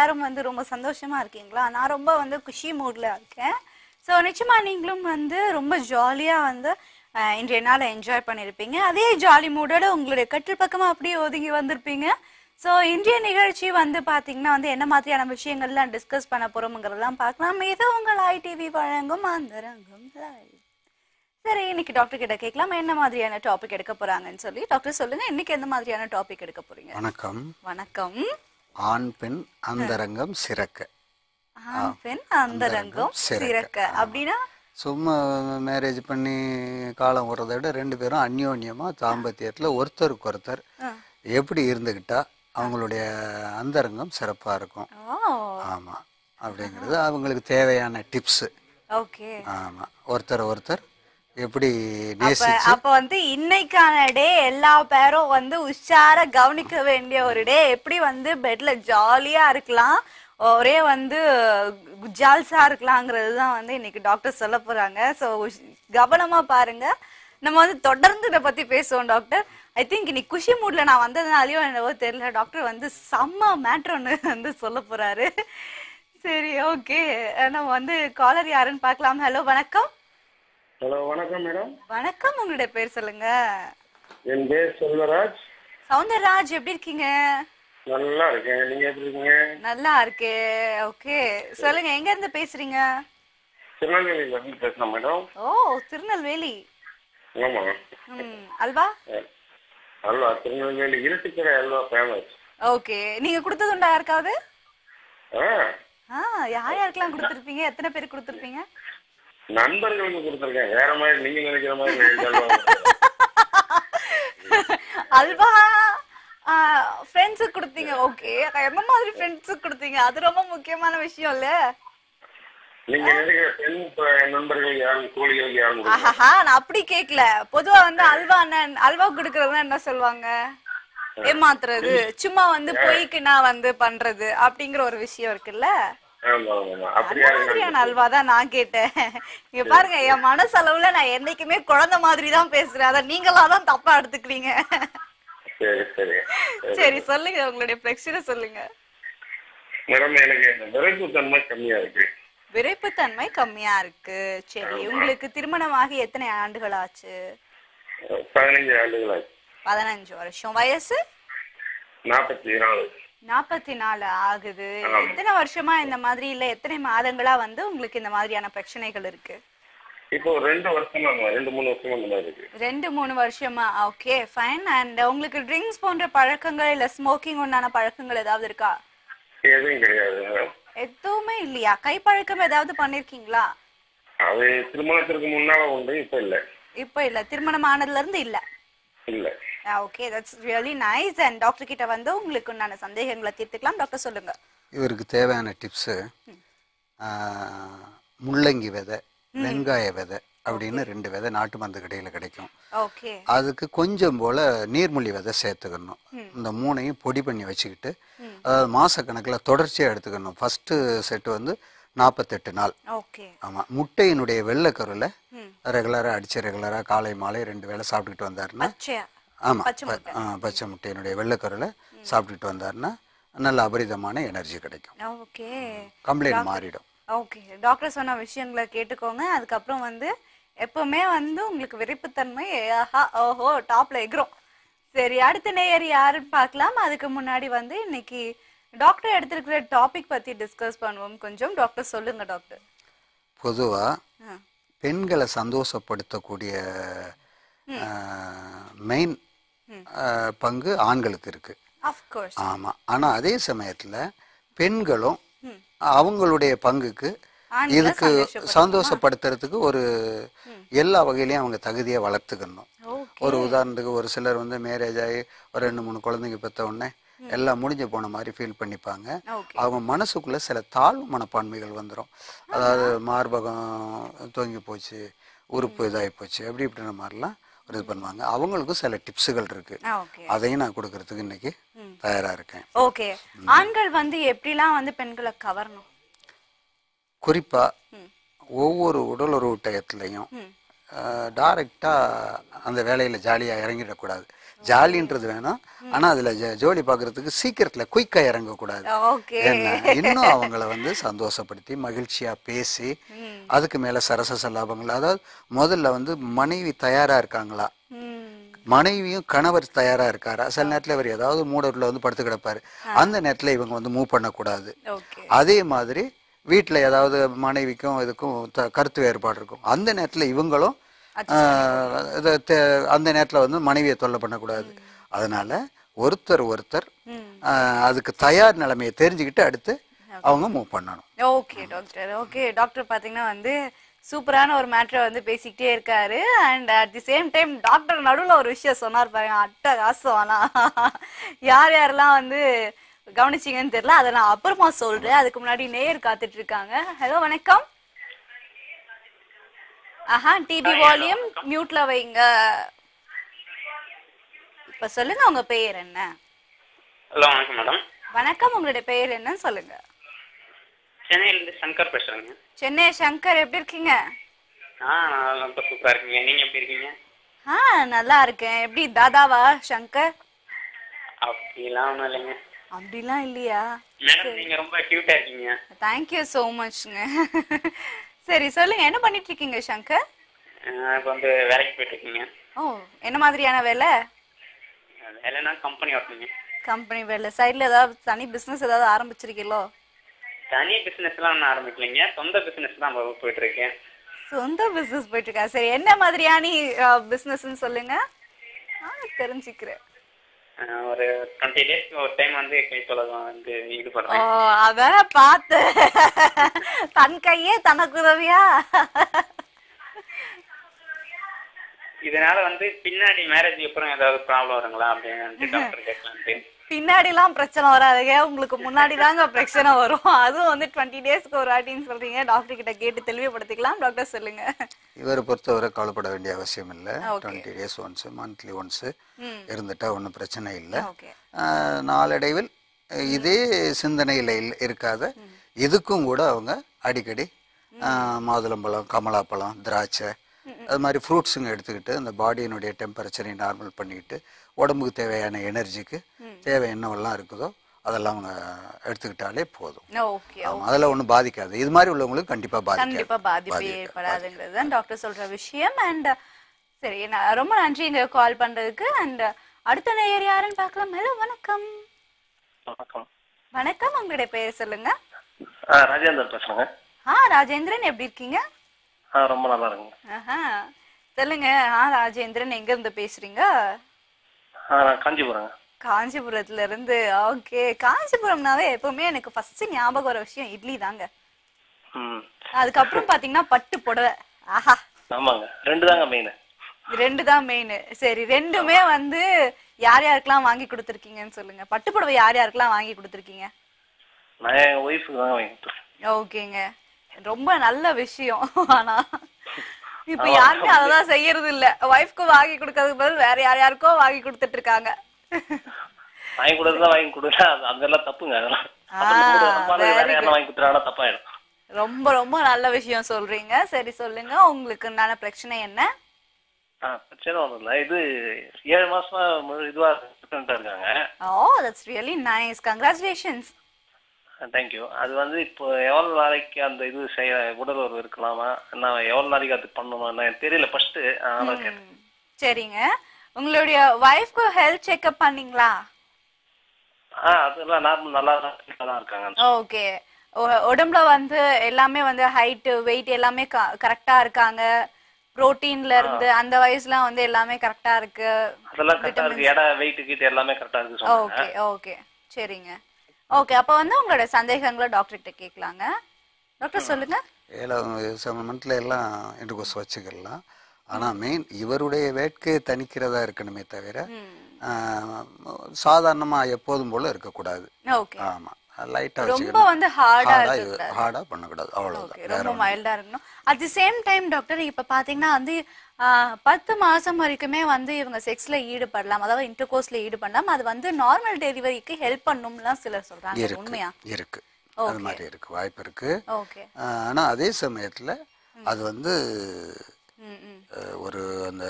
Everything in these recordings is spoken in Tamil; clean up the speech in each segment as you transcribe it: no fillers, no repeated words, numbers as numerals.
எல்லாரும் வந்து ரொம்ப சந்தோஷமா இருக்கீங்களா? நான் ரொம்ப வந்து குஷி மூட்ல இருக்கேன். ஸோ நிச்சயமா நீங்களும் வந்து ரொம்ப ஜாலியா வந்து இன்றைய நாளை என்ஜாய் பண்ணியிருப்பீங்க. அதே ஜாலி மூடோட உங்களுடைய கட்டில் பக்கமா அப்படியே ஒதுங்கி வந்திருப்பீங்க. ஸோ இன்றைய நிகழ்ச்சி வந்து பார்த்தீங்கன்னா வந்து என்ன மாதிரியான விஷயங்கள்லாம் டிஸ்கஸ் பண்ண போறோம்ங்கிறதெல்லாம் பார்க்கலாம். இது உங்கள் ஐடிவி வழங்கும் அந்தரங்கம் live. சரி, இன்னைக்கு டாக்டர் கிட்ட கேட்கலாம் என்ன மாதிரியான டாபிக் எடுக்க போறாங்கன்னு சொல்லி. டாக்டர் சொல்லுங்க, இன்னைக்கு எந்த மாதிரியான டாபிக் எடுக்க போறீங்க? வணக்கம். வணக்கம். ஆண் பெண் அந்தரங்கம் சிறக்க. ஆண் பெண் அந்தரங்கம் சிறக்க அப்படின்னா சும்மா மேரேஜ் பண்ணி காலம் வர்றதை விட ரெண்டு பேரும் அந்யோன்யமா தாம்பத்தியத்தில் ஒருத்தருக்கு ஒருத்தர் எப்படி இருந்துக்கிட்டா அவங்களுடைய அந்தரங்கம் சிறப்பாக இருக்கும். ஆமாம், அப்படிங்கிறது அவங்களுக்கு தேவையான டிப்ஸு. ஓகே. ஆமாம், ஒருத்தர் எப்படி நேசிச்சு. அப்ப வந்து இன்னைக்கான டே எல்லா பேரும் வந்து உஷாரா கவனிக்க வேண்டிய ஒரு டே. எப்படி வந்து பெட்ல ஜாலியா இருக்கலாம், ஒரே வந்து ஜால்சா இருக்கலாங்கிறது தான் வந்து இன்னைக்கு டாக்டர் சொல்ல போறாங்க. ஸோ கவனமா பாருங்க. நம்ம வந்து தொடர்ந்து இதை பத்தி பேசுவோம் டாக்டர். ஐ திங்க் இன்னைக்கு குஷி மூட்ல நான் வந்ததுனாலயோ என்னவோ தெரியல, டாக்டர் வந்து செம்ம மேட்ரு ஒன்று வந்து சொல்ல போறாரு. சரி, ஓகே. நம்ம வந்து காலர் யாருன்னு பார்க்கலாம். ஹலோ, வணக்கம். ஹலோ, வணக்கம் மேடம். வணக்கம், உங்களுடைய பேர் சொல்லுங்க. என் பேர் செல்வராஜ். சௌந்தரராஜ், எப்படி இருக்கீங்க? நல்லா இருக்கேன், நீங்க எப்படி இருக்கீங்க? நல்லா இருக்கே. ஓகே, சொல்லுங்க, எங்க இருந்து பேசுறீங்க? திருநெல்வேலியில இருந்து பேசுறேன் மேடம். ஓ, திருநெல்வேலி. ஆமா. அல்வா. அல்வா, திருநெல்வேலி இருட்டுக்கடை அல்வா ஃபேமஸ். ஓகே, நீங்க கொடுத்தது உண்டா யாருக்காவது? யார் யாருக்கெல்லாம் கொடுத்துருப்பீங்க? எத்தனை பேருக்கு கொடுத்துருப்பீங்க? நண்பர்களுக்கு கொடுத்துருக்கேன். வேற மாதிரி நீங்க நினைக்கிற மாதிரி அல்வா ஃப்ரெண்ட்ஸுக்கு கொடுத்தீங்க. ஓகே, எந்த மாதிரி ஃப்ரெண்ட்ஸுக்கு கொடுத்தீங்க? அது ரொம்ப முக்கியமான விஷயம் இல்ல? நீங்க நினைக்கிற பெண் நண்பர்கள் யாரும், தோழிகள் யாரும்? நான் அப்படி கேட்கல. பொதுவா வந்து அல்வா கொடுக்கறதுன்னா என்ன சொல்லுவாங்க? ஏமாத்துறது, சும்மா வந்து பொய்க்கு நான் வந்து பண்றது அப்படிங்கிற ஒரு விஷயம் இருக்குல்ல? மாதிரியான அல்வா தான் நான் கேட்டேன். இங்க பாருங்க, என் மனசளவுல நான் என்னைக்குமே குழந்தை மாதிரி தான் பேசுறேன். அத நீங்களா தான் தப்பா எடுத்துக்கிறீங்க. சரி, சொல்லுங்க, உங்களுடைய பிரச்சனை சொல்லுங்க. மேடம், எனக்கு விரைப்புத்தன்மை கம்மியா இருக்கு. விரைப்புத்தன்மை கம்மியா இருக்கு. சரி, உங்களுக்கு திருமணமாகி எத்தனை ஆண்டுகள் ஆச்சு? 15 ஆண்டுகள் ஆச்சு. 15 வருஷம். வயசு 44. 44 ஆகுது. எத்தனை வருஷமா இந்த மாதிரி இல்ல எத்தனை மாதங்களா வந்து உங்களுக்கு இந்த மாதிரியான பிரச்சனைகள் இருக்கு? இப்போ 2 வருஷமா, 2-3 வருஷமா இந்த மாதிரி இருக்கு. 2-3 வருஷமா. Okay, fine. அண்ட் உங்களுக்கு ட்ரிங்க்ஸ் போன்ற பழக்கங்கள் இல்ல ஸ்மோக்கிங் உண்டான பழக்கங்கள் ஏதாவது இருக்கா? எதுவும் கிடையாது. எதுவுமே இல்லையா? கை பழக்கம் ஏதாவது பண்ணிருக்கீங்களா? அது திருமணத்திற்கு முன்னால உண்டு, இப்ப இல்ல. இப்ப இல்ல, திருமணம் ஆனதுல இருந்து இல்ல. இல்ல. Okay, that's really nice. And doctor கிட்ட வந்து உங்களுக்கு உண்டான சந்தேகங்களை தீர்த்துக்கலாம். டாக்டர் சொல்லுங்க. இவருக்கு தேவையான டிப்ஸு முள்ளங்கி விதை, வெங்காய விதை அப்படின்னு 2 விதை நாட்டு மருந்து கடையில் கிடைக்கும். ஓகே, அதுக்கு கொஞ்சம் போல் நீர்மூழ்கி விதை சேர்த்துக்கணும். இந்த 3ஐயும் பொடி பண்ணி வச்சுக்கிட்டு, அதாவது மாதக்கணக்கில் தொடர்ச்சியாக எடுத்துக்கணும். ஃபஸ்ட்டு செட்டு வந்து 48 நாள். ஓகே. ஆமாம், முட்டையினுடைய வெள்ளைக்கருவில் ரெகுலராக காலை மாலை 2 வேளை சாப்பிட்டுக்கிட்டு வந்தாருன்னா, ஆமாம், பச்சை முட்டையினுடைய வெள்ளைக்கருவில் சாப்பிட்டுட்டு வந்தாருன்னா நல்ல அபரிதமான எனர்ஜி கிடைக்கும். ஓகே, கம்ப்ளைண்ட் மாறிடும். ஓகே, டாக்டர் சொன்ன விஷயங்களை கேட்டுக்கோங்க. அதுக்கப்புறம் வந்து எப்பவுமே வந்து உங்களுக்கு விரைப்புத்தன்மை ஓஹோ டாப்ல எகிறோம். சரி, அடுத்த நேயர் யாருன்னு பார்க்கலாம். அதுக்கு முன்னாடி வந்து இன்னைக்கு டாக்டர் எடுத்திருக்கிற டாபிக் பத்தி டிஸ்கஸ் பண்ணுவோம் கொஞ்சம். டாக்டர் சொல்லுங்க. டாக்டர், பொதுவாக பெண்களை சந்தோஷப்படுத்தக்கூடிய மெயின் பங்கு ஆண்களுக்கு இருக்கு. ஆமாம், ஆனால் அதே சமயத்தில் பெண்களும் அவங்களுடைய பங்குக்கு இதுக்கு சந்தோஷப்படுத்துறதுக்கு ஒரு எல்லா வகையிலையும் அவங்க தகுதியை வளர்த்துக்கணும். ஒரு உதாரணத்துக்கு ஒரு சிலர் வந்து மேரேஜ் ஆகி ஒரு 2-3 குழந்தைங்க பெற்ற உடனே எல்லாம் முடிஞ்சு போன மாதிரி ஃபீல் பண்ணிப்பாங்க. அவங்க மனசுக்குள்ள சில தாழ்வு மனப்பான்மைகள் வந்துடும். அதாவது மார்பகம் தொங்கி போச்சு, உறுப்பு இதாகி போச்சு, அப்படி இப்படின்ற மாதிரிலாம் ஒரு இது பண்ணுவாங்க. அவங்களுக்கும் சில டிப்ஸுகள் இருக்கு. அதையும் நான் கொடுக்கறதுக்கு இன்னைக்கு தயாரா இருக்கேன். ஓகே, ஆண்கள் வந்து எப்படிலாம் வந்து பெண்களை கவரணும்? குறிப்பா ஒவ்வொரு உடலுறவு டயத்துலையும் டைரக்டா அந்த வேலையில ஜாலியா இறங்கிடக்கூடாது. ஜாலின்றது வேணும், ஆனா அதுல ஜோலி பாக்குறதுக்கு சீக்கிரத்துல குயிக்கா இறங்கக்கூடாது. ஓகே. என்ன இன்னும் அவங்கள வந்து சந்தோஷப்படுத்தி மகிழ்ச்சியா பேசி அதுக்கு மேல சரச சல்லாபங்கள். அதாவது முதல்ல வந்து மனைவி தயாரா இருக்காங்களா, மனைவியும் கணவர் தயாரா இருக்காரா. சில நேரத்துல இவர் ஏதாவது மூடர்ல வந்து படுத்து கிடப்பாரு, அந்த நேரத்துல இவங்க வந்து மூவ் பண்ணக்கூடாது. அதே மாதிரி வீட்டுல ஏதாவது மனைவிக்கும் இதுக்கும் கருத்து வேறுபாடு இருக்கும், அந்த நேரத்துல இவங்களும் அந்த நேரத்துல வந்து மனைவியை தொல்லை பண்ணக்கூடாது. அதனால ஒருத்தர் அதுக்கு தயார் நிலைமையை தெரிஞ்சுக்கிட்டு அடுத்து அவங்க மூவ் பண்ணணும். Okay doctor. ஓகே டாக்டர், பாத்தீங்கன்னா வந்து சூப்பரான ஒரு மேட்டரை வந்து பேசிக்கிட்டே இருக்காரு. And at the same time doctor நடுவில் ஒரு விஷயம் சொன்னார் பாருங்க, அட்டகாசம். ஆனா யார் யாரெல்லாம் வந்து கவனிச்சிங்கன்னு தெரியல, அதை நான் அப்புறமா சொல்றேன். அதுக்கு முன்னாடி நேயர் காத்துட்டு இருக்காங்க. ஹலோ, வணக்கம். டிவி வால்யூம் மியூட்ல வைங்க. இப்ப சொல்லுங்க, உங்க பெயர் என்ன? ஹலோ, வணக்கம் மேடம். வணக்கம், உங்களுடைய பெயர் என்ன சொல்லுங்க. சென்னையிலிருந்து சங்கர் பேசுறேங்க. சென்னை சங்கர், எப்படி இருக்கீங்க? ரொம்ப சூப்பரா இருக்கீங்க. நீங்க எப்படி இருக்கீங்க? நல்லா இருக்கேன். எப்படி தாதாவா சங்கர்? அப்படிலாம் ஒண்ணும் இல்லைங்க. அப்படிலாம் இல்லையா? மேடம், நீங்க ரொம்ப கியூட்டா இருக்கீங்க. தேங்க்யூ சோ மச்ங்க. சரி சொல்லுங்க, என்ன பண்ணிட்டு இருக்கீங்க சங்கர்? இப்போ வந்து வேலைக்கு போயிட்டு இருக்கீங்க. என்ன மாதிரியான வேலை? வேலைனா கம்பெனி ஒர்க்குங்க. கம்பெனி வேலை. சைடுல ஏதாவது தனி பிசினஸ் ஏதாவது ஆரம்பிச்சிருக்கீங்களோ? தனி பிசினஸ் எல்லாம் ஒன்றும் ஆரம்பிக்கலைங்க, சொந்த பிசினஸ் தான் போயிட்டு இருக்கேன். சொந்த பிசினஸ் போயிட்டு இருக்கா? சரி, என்ன மாதிரியான பிசினஸ்ன்னு சொல்லுங்க, தெரிஞ்சுக்கிறேன். ஒரு 20 டேஸ்க்கு ஒரு டைம் வந்து கைத்தொழகம் வந்து ஈடுபடுறேன். அதான் பார்த்து தன் கையே தனக்கு உதவியா? இதனால வந்து பின்னாடி மேரேஜ் அப்புறம் ஏதாவது ப்ராப்ளம் வருங்களா அப்படின்னு டாக்டர் கேட்கலான்ட்டு. பின்னாடி எல்லாம் பிரச்சனை வராதுங்க, உங்களுக்கு முன்னாடி தாங்க பிரச்சனை வரும். அதுவும் வந்து 20 டேஸ்க்கு ஒரு வாட்டின்னு சொல்றீங்க. டாக்டர் கிட்ட கேட்டு தெளிவுபடுத்திக்கலாம். டாக்டர் சொல்லுங்க. இவரை பொறுத்தவரை கவலைப்பட வேண்டிய அவசியம் இல்லை. 20 டேஸ் ஒன்ஸ், மந்த்லி ஒன்ஸ் இருந்துட்டா ஒன்றும் பிரச்சனை இல்லை. நாளடைவில் இதே சிந்தனையில் இருக்காத இதுக்கும் கூட அவங்க அடிக்கடி மாதுளம்பழம், கமலாப்பழம், திராட்சை, அது மாதிரி ஃப்ரூட்ஸுங்க எடுத்துக்கிட்டு அந்த பாடியினுடைய டெம்பரேச்சரை நார்மல் பண்ணிக்கிட்டு உடம்புக்கு தேவையான எனர்ஜிக்கு தேவை என்னவெல்லாம் இருக்குதோ அதெல்லாம் அவங்க எடுத்துக்கிட்டாலே போதும். அதெல்லாம் ஒன்றும் பாதிக்காது. இது மாதிரி உள்ளவங்களுக்கு கண்டிப்பா பாதிப்பு ஏற்படாதுங்கிறது தான் டாக்டர் சொல்ற விஷயம். அண்ட் சரி, ரொம்ப நன்றி இங்க கால் பண்றதுக்கு. அண்ட் அடுத்த நேயர் யாருன்னு பார்க்கலாம். ஹலோ, வணக்கம். வணக்கம். வணக்கம், உங்களுடைய பெயர் சொல்லுங்க. ராஜேந்திரன் பேசுறேங்க. ராஜேந்திரன், எப்படி இருக்கீங்க? ரொம்ப நல்லா இருக்குங்க. சொல்லுங்க. ராஜேந்திரன், எங்க இருந்து பேசுறீங்க? காஞ்சிபுரம். காஞ்சிபுரத்துல இருந்து. ஓகே. காஞ்சிபுரம்னாவே எப்பவுமே எனக்கு ஃபர்ஸ்ட் ஞாபகம் வர விஷயம் இட்லி தாங்க. அதுக்கப்புறம் பாத்தீங்கன்னா பட்டு புடவை. ஆமாங்க, ரெண்டு தாங்க மெயின். ரெண்டு தான் மெயின். சரி, ரெண்டுமே வந்து யார் யாருக்கெல்லாம் வாங்கி கொடுத்துருக்கீங்கன்னு சொல்லுங்க. பட்டு புடவை யார் யாருக்கெல்லாம் வாங்கி கொடுத்துருக்கீங்க? நான் என் ஒய்ஃபுக்கு தான் வாங்கி கொடுத்துருக்கேன். ஓகேங்க, ரொம்ப நல்ல விஷயம். ஆனா இப்ப யாருமே அததான் செய்யறது இல்ல. ஒய்ஃப்க்கு வாங்கி கொடுக்கறதுக்கு பதில் வேற யாருக்கோ வாங்கி கொடுத்துட்டு இருக்காங்க. வாங்கி கொடுத்தா வாங்கி கொடுத்தா அதெல்லாம் தப்புங்க. அதெல்லாம் வாங்கி கொடுத்தா தப்பாயிடும். ரொம்ப ரொம்ப நல்ல விஷயம் சொல்றீங்க. சரி சொல்லுங்க, உங்களுக்கு உண்டான பிரச்சனை என்ன? பிரச்சனை ஒண்ணும் இல்ல. இது 7 மாசமா இதுவா இருக்காங்க. That's really nice. Congratulations. Thank you. அது வந்து இப்போ எவ்வளவு நாளைக்கு அந்த இது உடல் உறவு இருக்கலாமா, நான் எவ்வளவு நாளைக்கு அது பண்ணணுமா எனக்கு தெரியல ஃபர்ஸ்ட். சரிங்க, உங்களுடைய வைஃப்க்கு ஹெல்த் செக்அப் பண்ணீங்களா? அதெல்லாம் நார்மல் நல்லா தான் இருக்காங்க. ஓகே. உடம்புல வந்து எல்லாமே வந்து ஹைட், வெயிட் எல்லாமே கரெக்டா இருக்காங்க? புரோட்டீன்ல இருந்து அந்த வயசுலாம் வந்து எல்லாமே கரெக்டா இருக்கு? அதெல்லாம் கரெக்டா இருக்கு. எடை, வெயிட் கிட்ட எல்லாமே கரெக்டா இருக்கு சொன்னாங்க. ஓகே ஓகே, சரிங்க. ஓகே, அப்ப வந்து உங்களோட சந்தேகங்களை டாக்டர் கிட்ட கேட்கலாங்க. டாக்டர் சொல்லுங்க. 7 மந்த்ல எல்லாம் இன்டர்கோர்ஸ் வச்சுக்கலாம். ஆனா மெயின் இவருடைய வேட்கையை தணிக்கிறதா இருக்கணுமே தவிர சாதாரணமா எப்போதும் போல இருக்கக்கூடாது. ஆமா, லைட்டா ரொம்ப வந்து ஹார்டா பண்ணக்கூடாது, அவ்வளவுதான். ரொம்ப மைல்டா இருக்கணும். At the same time doctor, இப்ப பாத்தீங்கன்னா வந்து 10 மாசம் வரைக்குமே வந்து இவங்க செக்ஸ்ல ஈடுபடலாம், அதாவது இன்டர்கோர்ஸ்ல ஈடுபடலாம். அது வந்து நார்மல் டெலிவரிக்கு ஹெல்ப் பண்ணும்லாம் சிலர் சொல்றாங்க. உண்மையா? இருக்கு, அது மாதிரி இருக்கு, வாய்ப்பு இருக்கு. ஆனா அதே சமயத்துல அது வந்து ஒரு அந்த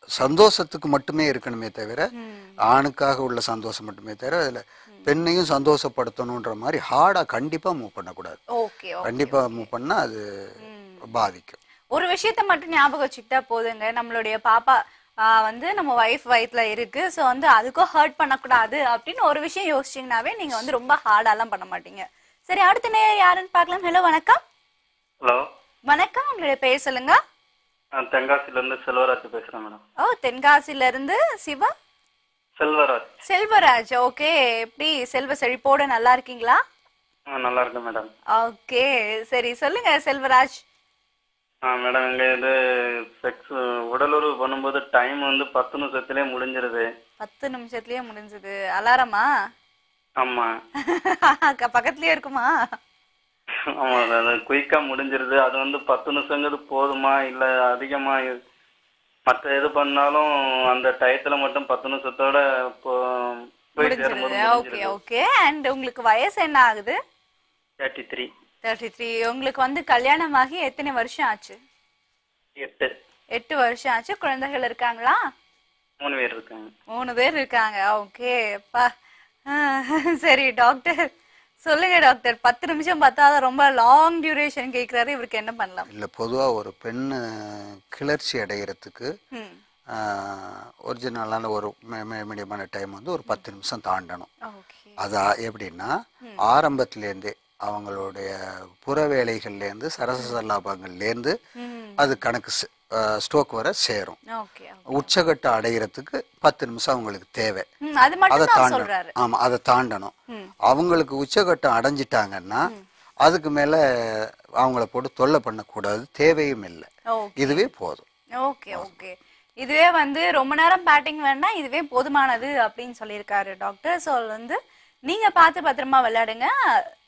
சந்தோஷத்துக்கு மட்டுமே இருக்கணுமே தவிர, ஆணுக்காக உள்ள சந்தோஷம் மட்டுமே தவிர அதில் பெண்ணையும் சந்தோஷப்படுத்தணுன்ற மாதிரி ஹார்டாக கண்டிப்பாக மூவ் பண்ணக்கூடாது. கண்டிப்பாக மூவ் பண்ணால் அது பாதிக்கும். ஒரு விஷயத்த மட்டும் ஞாபகம் வச்சுக்கிட்டா போதுங்க, நம்மளுடைய பாப்பா வந்து நம்ம வைஃப் வயிற்றுல இருக்கு, ஸோ வந்து அதுக்கும் ஹர்ட் பண்ணக்கூடாது அப்படின்னு ஒரு விஷயம் யோசிச்சிங்கனாவே நீங்க வந்து ரொம்ப ஹார்டாலாம் பண்ண மாட்டீங்க. சரி, அடுத்த நேரம் யாருன்னு பார்க்கலாம். ஹலோ, வணக்கம். ஹலோ, வணக்கம். உங்களுடைய பேர் சொல்லுங்க. தென்காசில இருந்து செல்வராஜ் பேசுறேன் மேடம். தென்காசில இருந்து சிவா செல்வராஜ். செல்வராஜ், ஓகே. எப்படி செல்வ செழிப்போட நல்லா இருக்கீங்களா? நல்லா இருக்கேன் மேடம். ஓகே, சரி சொல்லுங்க செல்வராஜ். மேடம், இங்க இது செக்ஸ் உடலுறவு பண்ணும்போது டைம் வந்து 10 நிமிஷத்துலயே முடிஞ்சிருது. 10 நிமிஷத்துலயே முடிஞ்சது. அலாரமா? ஆமா. பக்கத்துலயே இருக்குமா? ஆமா, அது குயிக்கா முடிஞ்சிருது. அது வந்து 10 நிமிஷங்கிறது போதுமா இல்ல அதிகமா? மற்ற எது பண்ணாலும் அந்த டயத்துல மட்டும் 10 நிமிஷத்தோட போய் சேரும்போது ஓகே ஓகே. அண்ட் உங்களுக்கு வயசு என்ன ஆகுது? 33. 33. உங்களுக்கு வந்து கல்யாணமாகி எத்தனை வருஷம் ஆச்சு? 8. 8 வருஷம் ஆச்சு. குழந்தைகள் இருக்காங்களா? 3 பேர் இருக்காங்க. 3 பேர் இருக்காங்க. ஓகே அப்பா. சரி டாக்டர் சொல்லுங்க டாக்டர். 10 நிமிஷம் பார்த்தாத ரொம்ப லாங் டியூரேஷன் கேட்கிறாரு, இவருக்கு என்ன பண்ணலாம்? இல்லை, பொதுவாக ஒரு பெண் கிளர்ச்சி அடைகிறதுக்கு ஒரிஜினலான ஒரு மீடியமான டைம் வந்து ஒரு 10 நிமிஷம் தாண்டணும். அது எப்படின்னா ஆரம்பத்துலேருந்தே அவங்களுடைய புற வேலைகள்லேருந்து சரசலாபங்கள்லேருந்து அது கணக்கு ஸ்டோக் வர சேரும். உச்சகட்டம் அடைகிறதுக்கு 10 நிமிஷம் அவங்களுக்கு தேவை. அதை தாண்டணும். ஆமா, அதை தாண்டணும். அவங்களுக்கு உச்சகட்டம் அடைஞ்சிட்டாங்கன்னா அதுக்கு மேல அவங்கள போட்டு தொல்லை பண்ணக்கூடாது, தேவையும் இல்லை. இதுவே போதும். Okay okay. இதுவே வந்து ரொம்ப நேரம் பேட்டிங் வேண்டாம், இதுவே போதுமானது அப்படின்னு சொல்லியிருக்காரு டாக்டர். ஸோ வந்து நீங்க பார்த்து பத்திரமா விளையாடுங்க,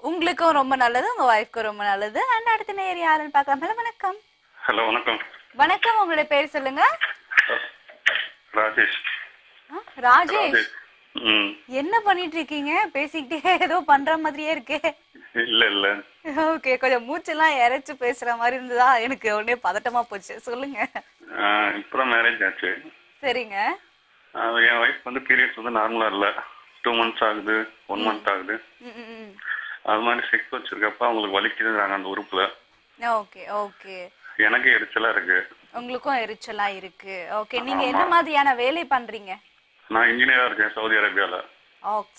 உங்களுக்கும் ரொம்ப நல்லது, உங்க ஒய்ஃப்க்கும் ரொம்ப நல்லது. அண்ட் அடுத்த நேர் யாருன்னு பார்க்கலாம். ஹலோ, வணக்கம். ஹலோ, வணக்கம். வணக்கம். உங்களுடைய பேர் சொல்லுங்க. ராஜேஷ். ராஜேஷ், என்ன பண்ணிட்டு இருக்கீங்க? பேசிக்கிட்டே ஏதோ பண்ற மாதிரியே இருக்கே. இல்ல இல்ல. ஓகே, கொஞ்சம் மூச்செல்லாம் இறைச்சு பேசுற மாதிரி இருந்ததா? எனக்கு உடனே பதட்டமா போச்சு. சொல்லுங்க. இப்போ மேரேஜ் ஆச்சு. சரிங்க. என் வைஃப் வந்து பீரியட்ஸ் வந்து நார்மலா இல்ல. 2 months ஆகுது, 1 month ஆகுது. அது மாதிரி செக்ஸ் வச்சிருக்கப்ப அவங்களுக்கு வலிக்குதுறாங்க அந்த உறுப்புல. Okay okay. எனக்கு எரிச்சலா இருக்கு. உங்களுக்கும் எரிச்சலா இருக்கு. ஓகே, நீங்க என்ன மாதிரியான வேலை பண்றீங்க? நான் இன்ஜினியரா இருக்கேன் சவுதி அரேபியால.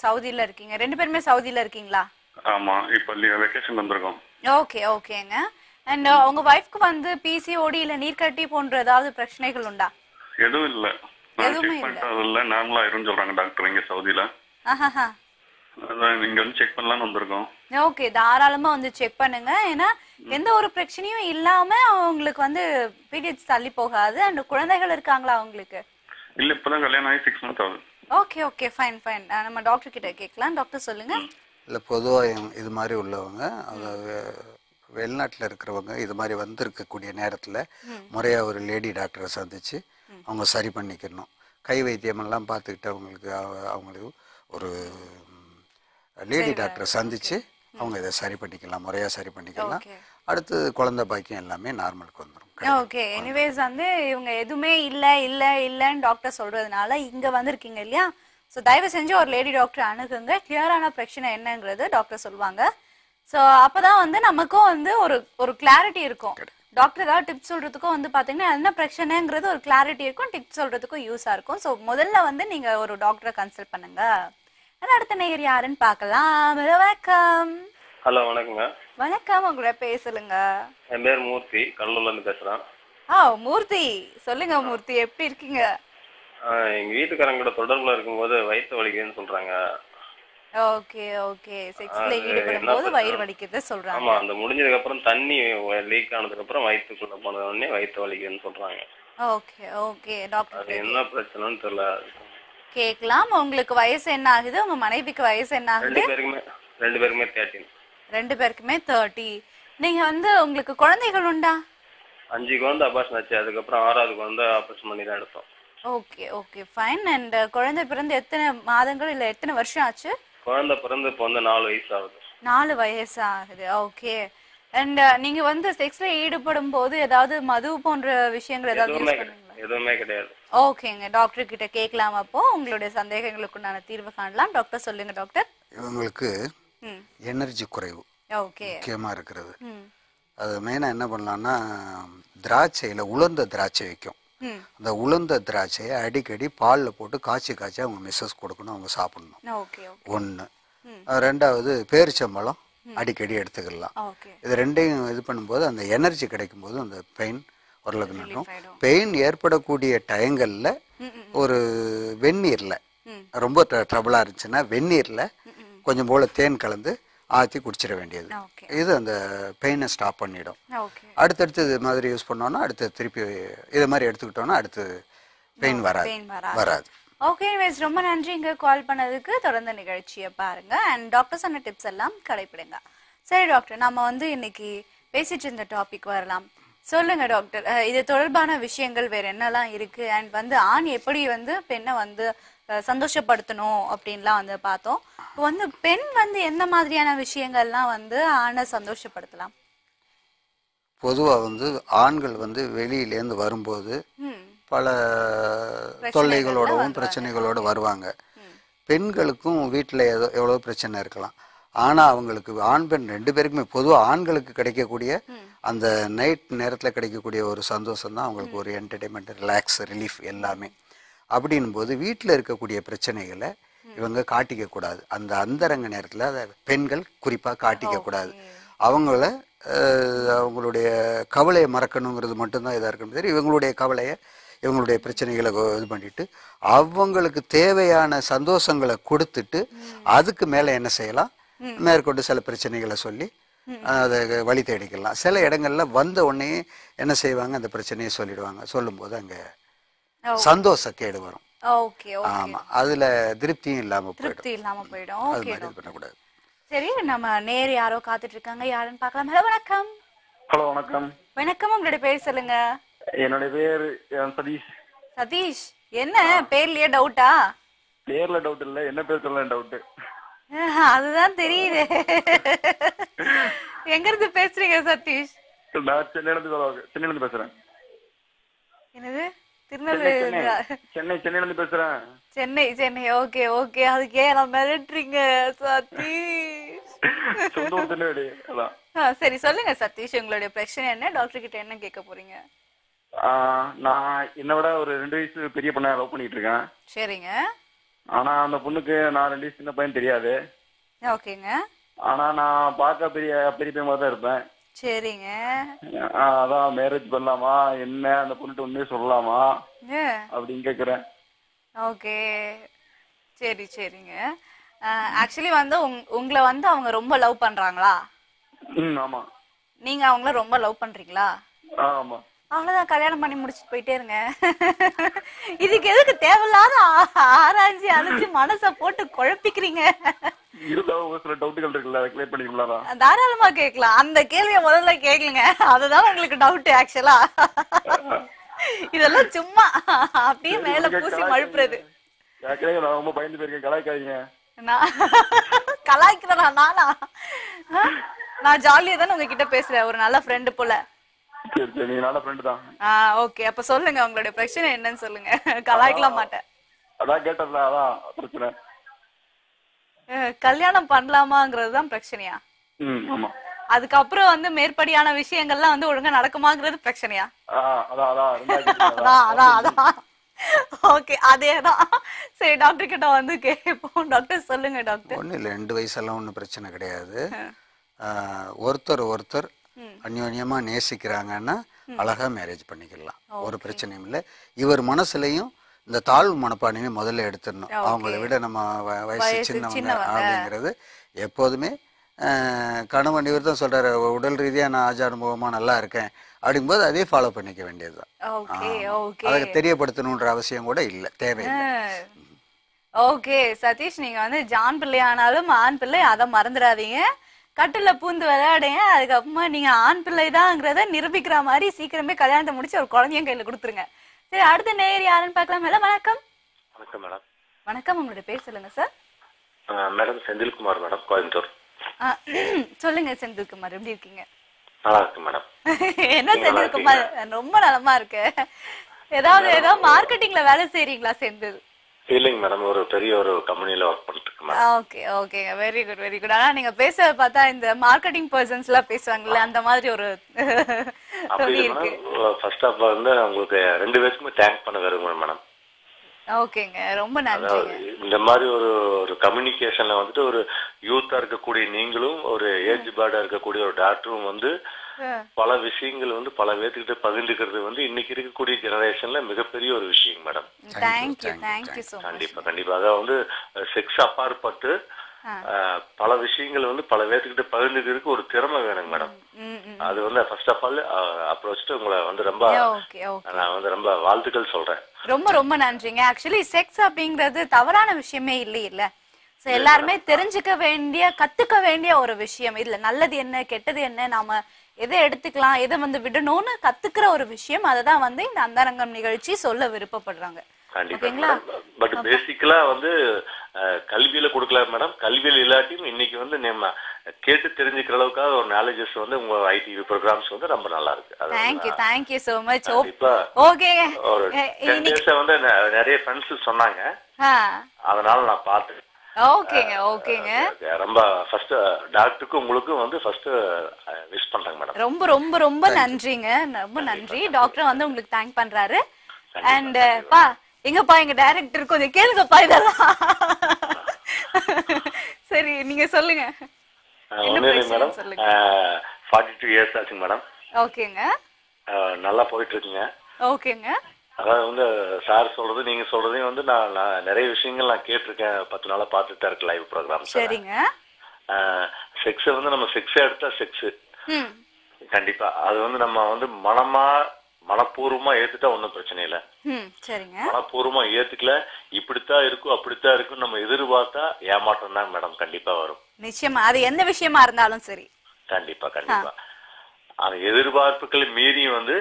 சவுதில இருக்கீங்க. 2 பேருமே சவுதில இருக்கீங்களா? ஆமா, இப்ப வெக்கேஷன் வந்திருக்கோம். ஓகே ஓகேங்க. அண்ட் உங்க வைஃப்க்கு வந்து பிசிஓடி இல்ல நீர்க்கட்டி போன்ற ஏதாவது பிரச்சனைகள் உண்டா? எதுவும் இல்ல. எதுவுமே இல்ல. நார்மலா ஆயிரும்னு சொல்றாங்க டாக்டர் இங்க சவுதில. இங்க வந்து செக் பண்ணலாம்னு வந்திருக்கோம். ஓகே, தாராளமா வந்து செக் பண்ணுங்க. ஏன்னா எந்த ஒரு பிரச்சனையும் இல்லாம உங்களுக்கு வந்து பீரியட்ஸ் தள்ளி போகாது. அண்ட் குழந்தைகள் இருக்காங்களா உங்களுக்கு? இல்ல, இப்பதான் கல்யாணம் ஆகி 6 months ஆகுது. Okay okay, fine fine. நம்ம டாக்டர் கிட்ட கேட்கலாம். டாக்டர் சொல்லுங்க. இல்லை, பொதுவாக இது மாதிரி உள்ளவங்க, அதாவது வெளிநாட்டில் இருக்கிறவங்க இது மாதிரி வந்திருக்கக்கூடிய நேரத்தில் முறையாக ஒரு லேடி டாக்டரை சந்தித்து அவங்க சரி பண்ணிக்கணும். கை வைத்தியமெல்லாம் பார்த்துக்கிட்டு அவங்களுக்கு ஒரு லேடி டாக்டரை சந்தித்து அவங்க இதை சரி பண்ணிக்கலாம், முறையாக சரி பண்ணிக்கலாம். அடுத்து குழந்தை பாக்கியம் எல்லாமே நார்மலுக்கு வந்துடும். ஓகே, எனிவேஸ் வந்து இவங்க எதுவுமே இல்லைன்னு டாக்டர் சொல்றதுனால இங்க வந்திருக்கீங்க இல்லையா? ஸோ தயவு செஞ்சு ஒரு லேடி டாக்டர் அணுகுங்க. கிளியரான பிரச்சனை என்னங்கிறது டாக்டர் சொல்லுவாங்க. ஸோ அப்போதான் வந்து நமக்கும் வந்து ஒரு கிளாரிட்டி இருக்கும். டாக்டர் ஏதாவது டிப்ஸ் சொல்றதுக்கும் வந்து பாத்தீங்கன்னா என்ன பிரச்சனைங்கிறது ஒரு கிளாரிட்டி இருக்கும், டிப்ஸ் சொல்றதுக்கும் யூஸா இருக்கும். ஸோ முதல்ல வந்து நீங்க ஒரு டாக்டரை கன்சல்ட் பண்ணுங்க. அடுத்த நேயர் யாருன்னு பார்க்கலாம். வணக்கம். ஹலோ, வணக்கங்க. வணக்கம். உங்களோட பேர் சொல்லுங்க. என் பேர் மூர்த்தி, கடலூர்ல இருந்து பேசுறேன். மூர்த்தி, சொல்லுங்க மூர்த்தி, எப்படி இருக்கீங்க? எங்க வீட்டுக்காரங்களோட தொடர்புல இருக்கும்போது வயிற்று வலிக்குதுன்னு சொல்றாங்க. Okay okay. செக்ஸ்ல ஈடுபடும் போது வயிறு வலிக்குது சொல்றாங்க. ஆமா, அந்த முடிஞ்சதுக்கு அப்புறம் தண்ணி லீக் ஆனதுக்கு அப்புறம் வயிற்றுக்குள்ள போன உடனே வயிற்று வலிக்குதுன்னு சொல்றாங்க. Okay okay. டாக்டர் என்ன பிரச்சனைன்னு தெரியல, கேட்கலாம். உங்களுக்கு வயசு என்ன ஆகுது? உங்க மனைவிக்கு வயசு என்ன ஆகுது? 2 பேருக்குமே 30. 2 பேருக்குமே 30. நீங்க வந்து உங்களுக்கு குழந்தைகள் உண்டா? 5 குழந்தை அபார்ஷன் ஆச்சு. அதுக்கப்புறம் 6வது குழந்தை ஆபரேஷன் பண்ணி தான் எடுத்தோம். Okay okay, fine. அண்ட் குழந்தை பிறந்து எத்தனை மாதங்கள் இல்ல எத்தனை வருஷம் ஆச்சு? குழந்தை பிறந்து இப்போ வந்து 4 வயசு ஆகுது. 4 வயசு ஆகுது. ஓகே. அண்ட் நீங்க வந்து செக்ஸ்ல ஈடுபடும் போது ஏதாவது மது போன்ற விஷயங்கள் ஏதாவது யூஸ் பண்ணுவீங்களா? எதுவுமே கிடையாது. ஓகேங்க, டாக்டர் கிட்ட கேட்கலாம். அப்போ உங்களுடைய சந்தேகங்களுக்குண்டான தீர்வு காணலாம். டாக்டர் சொல்லுங்க டாக்டர். இவங்களுக்கு எனர்ஜி குறைவு முக்கியமா இருக்கிறது. அது மெயினா என்ன பண்ணலாம்னா, திராட்சையில உலர்ந்த திராட்சை வைக்கும். அந்த உலர்ந்த திராட்சையை அடிக்கடி பாலில் போட்டு காய்ச்சி அவங்க மிஸ்ஸஸ் கொடுக்கணும், அவங்க சாப்பிடணும். ஒன்று. ரெண்டாவது பேரிச்சம்பழம் அடிக்கடி எடுத்துக்கலாம். இது ரெண்டையும் இது பண்ணும்போது அந்த எனர்ஜி கிடைக்கும் போது அந்த பெயின் ஓரளவுக்கு நிற்கும். பெயின் ஏற்படக்கூடிய டயங்கள்ல ஒரு வெந்நீர்ல ரொம்ப ட்ரபிளா இருந்துச்சுன்னா வெந்நீர்ல கொஞ்சம் போல தேன் கலந்து ஆற்றி குடிச்சிட வேண்டியது. இது அந்த பெயினை ஸ்டாப் பண்ணிடும். அடுத்தடுத்து இது மாதிரி யூஸ் பண்ணோம்னா அடுத்து திருப்பி இது மாதிரி எடுத்துக்கிட்டோம்னா அடுத்து பெயின் வராது. ஓகே மிஸ், ரொம்ப நன்றிங்க கால் பண்ணதுக்கு. தொடர்ந்து நிகழ்ச்சியை பாருங்க அண்ட் டாக்டர் சொன்ன டிப்ஸ் எல்லாம் கடைபிடிங்க. சரி டாக்டர், நம்ம வந்து இன்னைக்கு பேசிட்டு இருந்த டாபிக் வரலாம். சொல்லுங்க டாக்டர், இது தொடர்பான விஷயங்கள் வேற என்னெல்லாம் இருக்கு அண்ட் வந்து ஆண் எப்படி வந்து பெண்ணை வந்து சந்தோஷப்படுத்தணும் அப்படின்லாம் வந்து பார்த்தோம். வந்து பெண் வந்து எந்த மாதிரியான விஷயங்கள்லாம் வந்து ஆணை சந்தோஷப்படுத்தலாம்? பொதுவா வந்து ஆண்கள் வந்து வெளியிலேருந்து வரும்போது பல தொல்லைகளோடவும் பிரச்சனைகளோட வருவாங்க. பெண்களுக்கும் வீட்டில் எவ்வளோ பிரச்சனை இருக்கலாம். ஆனால் அவங்களுக்கு ஆண் பெண் ரெண்டு பேருக்குமே பொதுவாக ஆண்களுக்கு கிடைக்கக்கூடிய அந்த நைட் நேரத்தில் கிடைக்கக்கூடிய ஒரு சந்தோஷம் தான் அவங்களுக்கு ஒரு என்டர்டெயின்மெண்ட், ரிலாக்ஸ், ரிலீஃப் எல்லாமே. அப்படின்னும் போது வீட்டில் இருக்கக்கூடிய பிரச்சனைகளை இவங்க காட்டிக்க கூடாது. அந்த அந்தரங்க நேரத்தில் அதை பெண்கள் குறிப்பாக காட்டிக்க கூடாது. அவங்களுடைய கவலையை மறக்கணுங்கிறது மட்டும்தான் இதாக இருக்கணும். சரி, இவங்களுடைய கவலையை இவங்களுடைய பிரச்சனைகளை இது பண்ணிட்டு அவங்களுக்கு தேவையான சந்தோஷங்களை கொடுத்துட்டு அதுக்கு மேலே என்ன செய்யலாம், மேற்கொண்டு சில பிரச்சனைகளை சொல்லி அதை வழி தேடிக்கலாம். சில இடங்கள்ல வந்த உடனே என்ன செய்வாங்க, அந்த பிரச்சனையை சொல்லிடுவாங்க. சொல்லும் போது அங்க சந்தோஷ கேடு வரும். ஆமா, அதுல திருப்தியும் இல்லாம போயிடும். அது மாதிரி பண்ணக்கூடாது. சரி, நம்ம நேர் யாரோ காத்துட்டு இருக்காங்க, யாருன்னு பார்க்கலாம். ஹலோ வணக்கம். ஹலோ வணக்கம். வணக்கம், உங்களுடைய பேர் சொல்லுங்க. என்னோட பேர் சதீஷ். சதீஷ், என்ன பேர்லயே டவுட்டா? பேர்ல டவுட் இல்ல, என்ன பேர் சொல்லலாம் டவுட். அதுதான் தெரியுது. எங்க இருந்து பேசுறீங்க சதீஷ்? நான் சென்னையில இருந்து பேசுறேன். என்னது? திருநெல்வேலி? சென்னையில இருந்து பேசுறேன். சென்னை. ஓகே ஓகே, அதுக்கே நான் மிரட்டுறீங்க சதீஷ். சரி சொல்லுங்க சதீஷ், உங்களுடைய பிரச்சனை என்ன, டாக்டர் கிட்ட என்ன கேட்க போறீங்க? நான் என்னை விட ஒரு 2 வயசு பெரிய பொண்ணை லவ் பண்ணிட்டு இருக்கேன். சரிங்க. ஆனா அந்த பொண்ணுக்கு நான் 2 வயசு சின்ன பையன் தெரியாது. ஓகேங்க. ஆனா நான் பார்க்க பெரிய பையன் தான் இருப்பேன். சரிங்க. அதான் மேரேஜ் பண்ணலாமா என்ன, அந்த பொண்ணுட்டு உண்மையை சொல்லலாமா அப்படின்னு கேக்குறேன். ஓகே, சரிங்க. ஆக்சுவலி வந்து உங்களை வந்து அவங்க ரொம்ப லவ் பண்றாங்களா? ஆமா. நீங்க அவங்கள ரொம்ப லவ் பண்றீங்களா? ஆமா. அவ்வளவுதான், கல்யாணம் பண்ணி முடிச்சுட்டு போயிட்டே இருங்க. இதுக்கு எதுக்கு தேவையில்லாத ஆராய்ச்சி அழைச்சி மனச போட்டு குழப்பிக்கிறீங்க? தாராளமா கேட்கலாம். அந்த கேள்வியை முதல்ல கேட்கலுங்க, அதுதான் உங்களுக்கு டவுட். ஆக்சுவலா இதெல்லாம் சும்மா அப்படியே மேல பூசி மழுப்புறது. கலாய்க்கிறா நானா? நான் ஜாலியா தானே உங்ககிட்ட பேசுறேன், ஒரு நல்ல ஃப்ரெண்டு போல. ஓகே, அப்ப சொல்லுங்க உங்களுடைய பிரச்சனை என்னன்னு சொல்லுங்க. கலாய்க்கலாம் மாட்டேன். கல்யாணம் பண்ணலாமாங்கிறதுதான் பிரச்சனையா? அதுக்கப்புறம் வந்து மேற்படியான விஷயங்கள்லாம் வந்து ஒழுங்கா நடக்குமாங்கிறது பிரச்சனையா? அதான். ஓகே, அதேதான். சரி, டாக்டர் கிட்ட வந்து கேட்போம். டாக்டர் சொல்லுங்க டாக்டர். ஒன்றும் இல்லை, 2 வயசெல்லாம் ஒன்றும் பிரச்சனை கிடையாது. ஒருத்தர் அந்யோன்யமா நேசிக்கிறாங்கன்னா அழகா மேரேஜ் பண்ணிக்கலாம், ஒரு பிரச்சனையும் இல்லை. இவர் மனசுலயும் இந்த தாழ்வு மனப்பான்மையை முதல்ல எடுத்துடணும். அவங்கள விட நம்ம வயசு சின்னவங்க அப்படிங்கிறது எப்போதுமே. கணவன் இவர் தான் சொல்றாரு, உடல் ரீதியா நான் ஆஜானுபவமா நல்லா இருக்கேன் அப்படிங்கும்போது அதே ஃபாலோ பண்ணிக்க வேண்டியதுதான். அதுக்கு தெரியப்படுத்தணுன்ற அவசியம் கூட இல்லை, தேவையில்லை. ஓகே சதீஷ், நீங்க வந்து ஜான் பிள்ளை ஆனாலும் ஆண் பிள்ளை, அதை மறந்துடாதீங்க. கட்டுல பூந்து விளையாடுங்க. அதுக்கப்புறமா நீங்க ஆண் பிள்ளை தான்ங்கிறத நிரூபிக்கிற மாதிரி சீக்கிரமே கல்யாணத்தை முடிச்சு ஒரு குழந்தையும் கையில கொடுத்துருங்க. சரி, அடுத்த நேர் யாருன்னு பார்க்கலாம். ஹலோ வணக்கம். வணக்கம் மேடம். வணக்கம், உங்களுடைய பேர் சொல்லுங்க sir. Madam Senthilkumar madam, Coimbatore. சொல்லுங்க செந்தில்குமார், எப்படி இருக்கீங்க? நல்லா இருக்கு மேடம். என்ன செந்தில்குமார், ரொம்ப நலமா இருக்கு. ஏதாவது மார்க்கெட்டிங்ல வேலை செய்றீங்களா செந்தில்? இல்லைங்க மேடம், ஒரு பெரிய ஒரு கம்பெனில ஒர்க் பண்ணிட்டு இருக்கேன். ஓகே ஓகேங்க, வெரி குட் வெரி குட். ஆனா நீங்க பேச பார்த்தா இந்த மார்க்கெட்டிங் பர்சன்ஸ் எல்லாம் பேசுவாங்கல்ல அந்த மாதிரி ஒரு அப்படி இருக்கு. ஃபர்ஸ்ட் ஆஃப் வந்து உங்களுக்கு 2 பேருக்குமே தேங்க் பண்ண விரும்புறேன் மேடம். ஓகேங்க, ரொம்ப நன்றிங்க. இந்த மாதிரி ஒரு கம்யூனிகேஷன்ல வந்துட்டு ஒரு யூத்தா இருக்கக்கூடிய நீங்களும் ஒரு ஏஜ் பார்டா இருக்கக்கூடிய ஒரு டாக்டரும் வந்து பல விஷயங்கள் வந்து பல பேர்த்துக்கிட்ட பகிர்ந்துக்கிறது வந்து இன்னைக்கு இருக்கக்கூடிய ஜெனரேஷன்ல மிகப்பெரிய ஒரு விஷயம் மேடம். கண்டிப்பா கண்டிப்பா. அதாவது வந்து செக்ஸ் அப்பாற்பட்டு பல விஷயங்கள் வந்து பல பேர்த்துக்கிட்ட பகிர்ந்துக்கிறதுக்கு ஒரு திறமை வேணுங்க மேடம். அது வந்து ஃபர்ஸ்ட் ஆஃப் ஆல் அப்ரோச் உங்களை வந்து ரொம்ப நான் வந்து ரொம்ப வாழ்த்துக்கள் சொல்றேன். ரொம்ப ரொம்ப நன்றிங்க. ஆக்சுவலி செக்ஸ் அப்படிங்கிறது தவறான விஷயமே இல்ல. சோ எல்லாருமே தெரிஞ்சுக்க வேண்டிய கத்துக்க வேண்டிய ஒரு விஷயம். இதுல நல்லது என்ன கெட்டது என்ன, நாம எதை எடுத்துக்கலாம் எதை வந்து விடணும்னு கத்துக்கிற ஒரு விஷயம். அததான் வந்து இந்த அந்தரங்கம் நிகழ்ச்சி சொல்ல விருப்பப்படுறாங்க. பட் பேசிக்கலா வந்து கல்வியில கொடுக்கல மேடம். கல்வியில இல்லாட்டியும் இன்னைக்கு வந்து நம்ம கேட்டு தெரிஞ்சுக்கிற அளவுக்காக ஒரு நாலேஜஸ் வந்து உங்க ஐடிவி ப்ரோக்ராம்ஸ் வந்து ரொம்ப நல்லா இருக்கு. Thank you so much. Okay, ஒரு 10 days வந்து நிறைய ஃப்ரெண்ட்ஸ் சொன்னாங்க, அதனால நான் பார்த்தேன். ஓகேங்க. ரொம்ப ஃபர்ஸ்ட் டாக்டருக்கு உங்களுக்கும் வந்து ஃபர்ஸ்ட் விஷ் பண்றேன் மேடம். ரொம்ப ரொம்ப ரொம்ப நன்றிங்க, ரொம்ப நன்றி. டாக்டர் வந்து உங்களுக்கு தேங்க் பண்றாரு. அண்ட் பா எங்கப்பா எங்க டைரக்டர் கொஞ்சம் கேளுங்கப்பா இதெல்லாம். சரி நீங்க சொல்லுங்க. மேடம் 42 இயர்ஸ் ஆச்சு மேடம். ஓகேங்க, நல்லா போயிட்டு இருக்குங்க. ஓகேங்க. அதாவது வந்து சார் சொல்றது நீங்க சொல்றதையும் வந்து நான் நிறைய விஷயங்கள் நான் கேட்டிருக்கேன். 10 நாளா பார்த்துட்டு தான் இருக்கு லைவ் ப்ரோக்ராம். சரிங்க. செக்ஸ் வந்து நம்ம செக்ஸ் எடுத்தா செக்ஸ் கண்டிப்பா அது வந்து நம்ம வந்து மனப்பூர்வமா ஏத்துட்டா ஒன்னும் பிரச்சனை இல்ல. மனப்பூர்வமா ஏத்துக்கல இப்படித்தான் இருக்கும் அப்படித்தான் இருக்கும் நம்ம எதிர்பார்த்தா ஏமாற்றம் தான் மேடம் கண்டிப்பா வரும். நிச்சயமா, அது எந்த விஷயமா இருந்தாலும் சரி. கண்டிப்பா கண்டிப்பா. அந்த எதிர்பார்ப்புகளை மீறி வந்து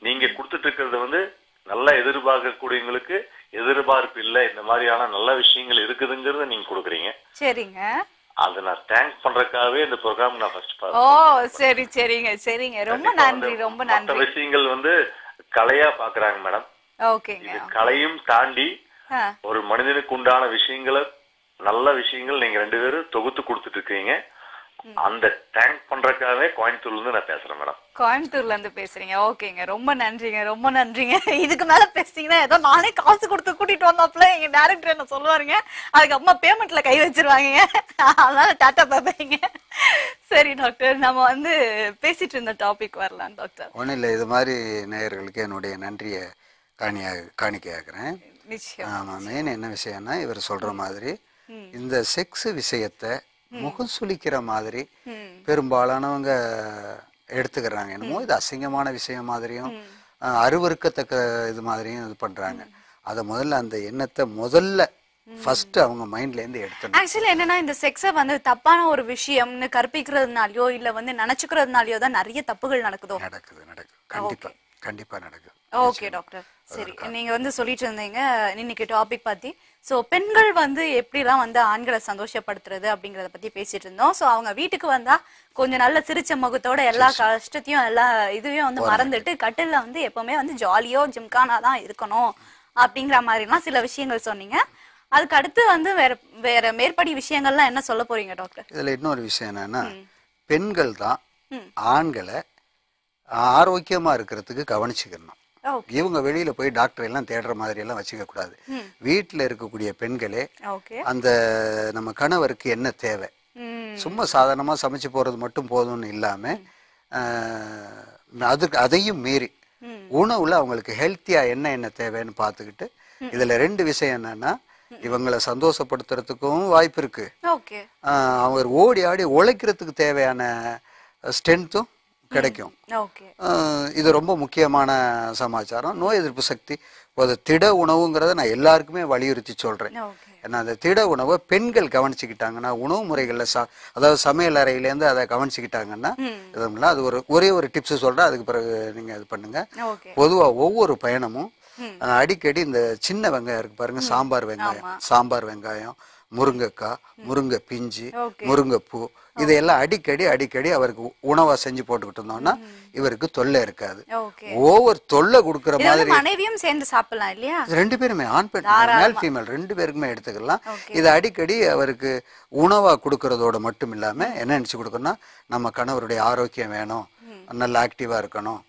நீங்க கொடுத்துட்டு இருக்கிறது வந்து நல்லா எதிர்பார்க்கக்கூடியவங்களுக்கு எதிர்பார்ப்பு இல்ல இந்த மாதிரியான நல்ல விஷயங்கள் இருக்குதுங்கிறத நீங்க கொடுக்குறீங்க. சரிங்க. அது நான் தேங்க் பண்றதுக்காகவே இந்த ப்ரோக்ராம் நான் ஃபர்ஸ்ட் சரிங்க. ரொம்ப நன்றி ரொம்ப நன்றி. மற்ற விஷயங்கள் வந்து கலையா பாக்குறாங்க மேடம். ஓகேங்க. கலையும் தாண்டி ஒரு மனிதனுக்கு உண்டான விஷயங்களை நல்ல விஷயங்கள் நீங்க 2 பேரும் தொகுத்து கொடுத்துட்டு இருக்கீங்க. அந்த தேங்க் பண்றதுக்காகவே கோயம்புத்தூர்ல இருந்து நான் பேசுறேன் மேடம். கோயம்புத்தூர்ல இருந்து பேசுறீங்க. ஓகேங்க, ரொம்ப நன்றிங்க ரொம்ப நன்றிங்க. இதுக்கு மேல பேசிங்கன்னா ஏதோ நானே காசு கொடுத்து கூட்டிட்டு வந்தாப்புல எங்க டைரக்டர் என்ன சொல்லுவாருங்க, அதுக்கப்புறமா பேமெண்ட்ல கை வச்சிருவாங்க. அதனால டாட்டா பாப்பீங்க. சரி டாக்டர், நம்ம வந்து பேசிட்டு இருந்த டாபிக் வரலாம் டாக்டர். ஒன்றும் இல்லை, இது மாதிரி நேயர்களுக்கு என்னுடைய நன்றியை காணிக்கையாக்குறேன். ஆமாம், மெயின் என்ன விஷயம்னா இவர் சொல்ற மாதிரி இந்த செக்ஸ் விஷயத்தை முகம் சுளிக்கிற மாதிரி பெரும்பாலானவங்க எடுத்துக்கிறாங்க. என்னமோ இது அசிங்கமான விஷயம் மாதிரியும் அருவருக்கத்தக்க இது மாதிரியும் இது பண்றாங்க. அத முதல்ல அந்த எண்ணத்தை ஃபர்ஸ்ட் அவங்க மைண்ட்ல இருந்து எடுத்துடணும். ஆக்சுவலி என்னன்னா இந்த செக்ஸை வந்து தப்பான ஒரு விஷயம்னு கற்பிக்கிறதுனாலயோ இல்ல வந்து நினைச்சுக்கிறதுனாலயோ தான் நிறைய தப்புகள் நடக்குது. கண்டிப்பா நடக்குது. ஓகே டாக்டர், சரி நீங்க வந்து சொல்லிட்டு இருந்தீங்க இன்னைக்கு டாபிக் பத்தி. சோ பெண்கள் வந்து எப்படிலாம் வந்து ஆண்களை சந்தோஷப்படுத்துறது அப்படிங்கறத பத்தி பேசிட்டு இருந்தோம். சோ அவங்க வீட்டுக்கு வந்தா கொஞ்சம் நல்ல சிரிச்ச முகத்தோட எல்லா கஷ்டத்தையும் எல்லா இதுவையும் வந்து மறந்துட்டு கட்டில வந்து எப்பவுமே வந்து ஜாலியோ ஜிம்கானா தான் இருக்கணும் அப்படிங்கிற மாதிரிலாம் சில விஷயங்கள் சொன்னீங்க. அதுக்கு அடுத்து வந்து வேற மேற்படி விஷயங்கள்லாம் என்ன சொல்ல போறீங்க டாக்டர்? இதுல இன்னொரு விஷயம் என்னன்னா, பெண்கள் தான் ஆண்களை ஆரோக்கியமா இருக்கிறதுக்கு கவனிச்சுக்கணும். இவங்க வெளியில போய் டாக்டர் எல்லாம் தேடுற மாதிரி எல்லாம் வச்சுக்க கூடாது. வீட்டுல இருக்கக்கூடிய பெண்களே அந்த நம்ம கணவருக்கு என்ன தேவை, சும்மா சாதாரணமா சமைச்சு போறது மட்டும் போதும்னு இல்லாம அதையும் மீறி உணவுல அவங்களுக்கு ஹெல்த்தியா என்ன தேவைன்னு பார்த்துக்கிட்டு, இதுல 2 விஷயம் என்னன்னா, இவங்களை சந்தோஷப்படுத்துறதுக்கும் வாய்ப்பு இருக்கு, அவங்க ஓடி ஆடி உழைக்கிறதுக்கு தேவையான ஸ்ட்ரென்த்தும் கிடைக்கும். இது ரொம்ப முக்கியமான சமாச்சாரம். நோய் எதிர்ப்பு சக்தி, திட உணவுங்கிறத நான் எல்லாருக்குமே வலியுறுத்தி சொல்றேன். ஏன்னா அந்த திட உணவை பெண்கள் கவனிச்சுக்கிட்டாங்கன்னா, உணவு முறைகள்ல அதாவது சமையல் அறையிலேருந்து அதை கவனிச்சுக்கிட்டாங்கன்னா, அது ஒரே ஒரு டிப்ஸ் சொல்றேன், அதுக்கு பிறகு நீங்க இது பண்ணுங்க. பொதுவா ஒவ்வொரு பயணமும் அடிக்கடி இந்த சின்ன வெங்காயம் இருக்கு பாருங்க, சாம்பார் வெங்காயம், முருங்கைக்காய், முருங்கை பிஞ்சு, முருங்கைப்பூ, இதையெல்லாம் அடிக்கடி அவருக்கு உணவா செஞ்சு போட்டுக்கிட்டு இருந்தோம்னா இவருக்கு தொல்லை இருக்காது. ஓவர் தொல்லை கொடுக்கற மாதிரி மனைவியும் சேர்ந்து சாப்பிடலாம் இல்லையா? ரெண்டு பேருமே ஆண் பெண் மேல் ஃபீமேல் ரெண்டு பேருக்குமே எடுத்துக்கலாம். இது அடிக்கடி அவருக்கு உணவா கொடுக்கறதோட மட்டும் இல்லாம என்ன நினைச்சு கொடுக்கணும்னா நம்ம கணவருடைய ஆரோக்கியம் வேணும், நல்ல ஆக்டிவா இருக்கணும்,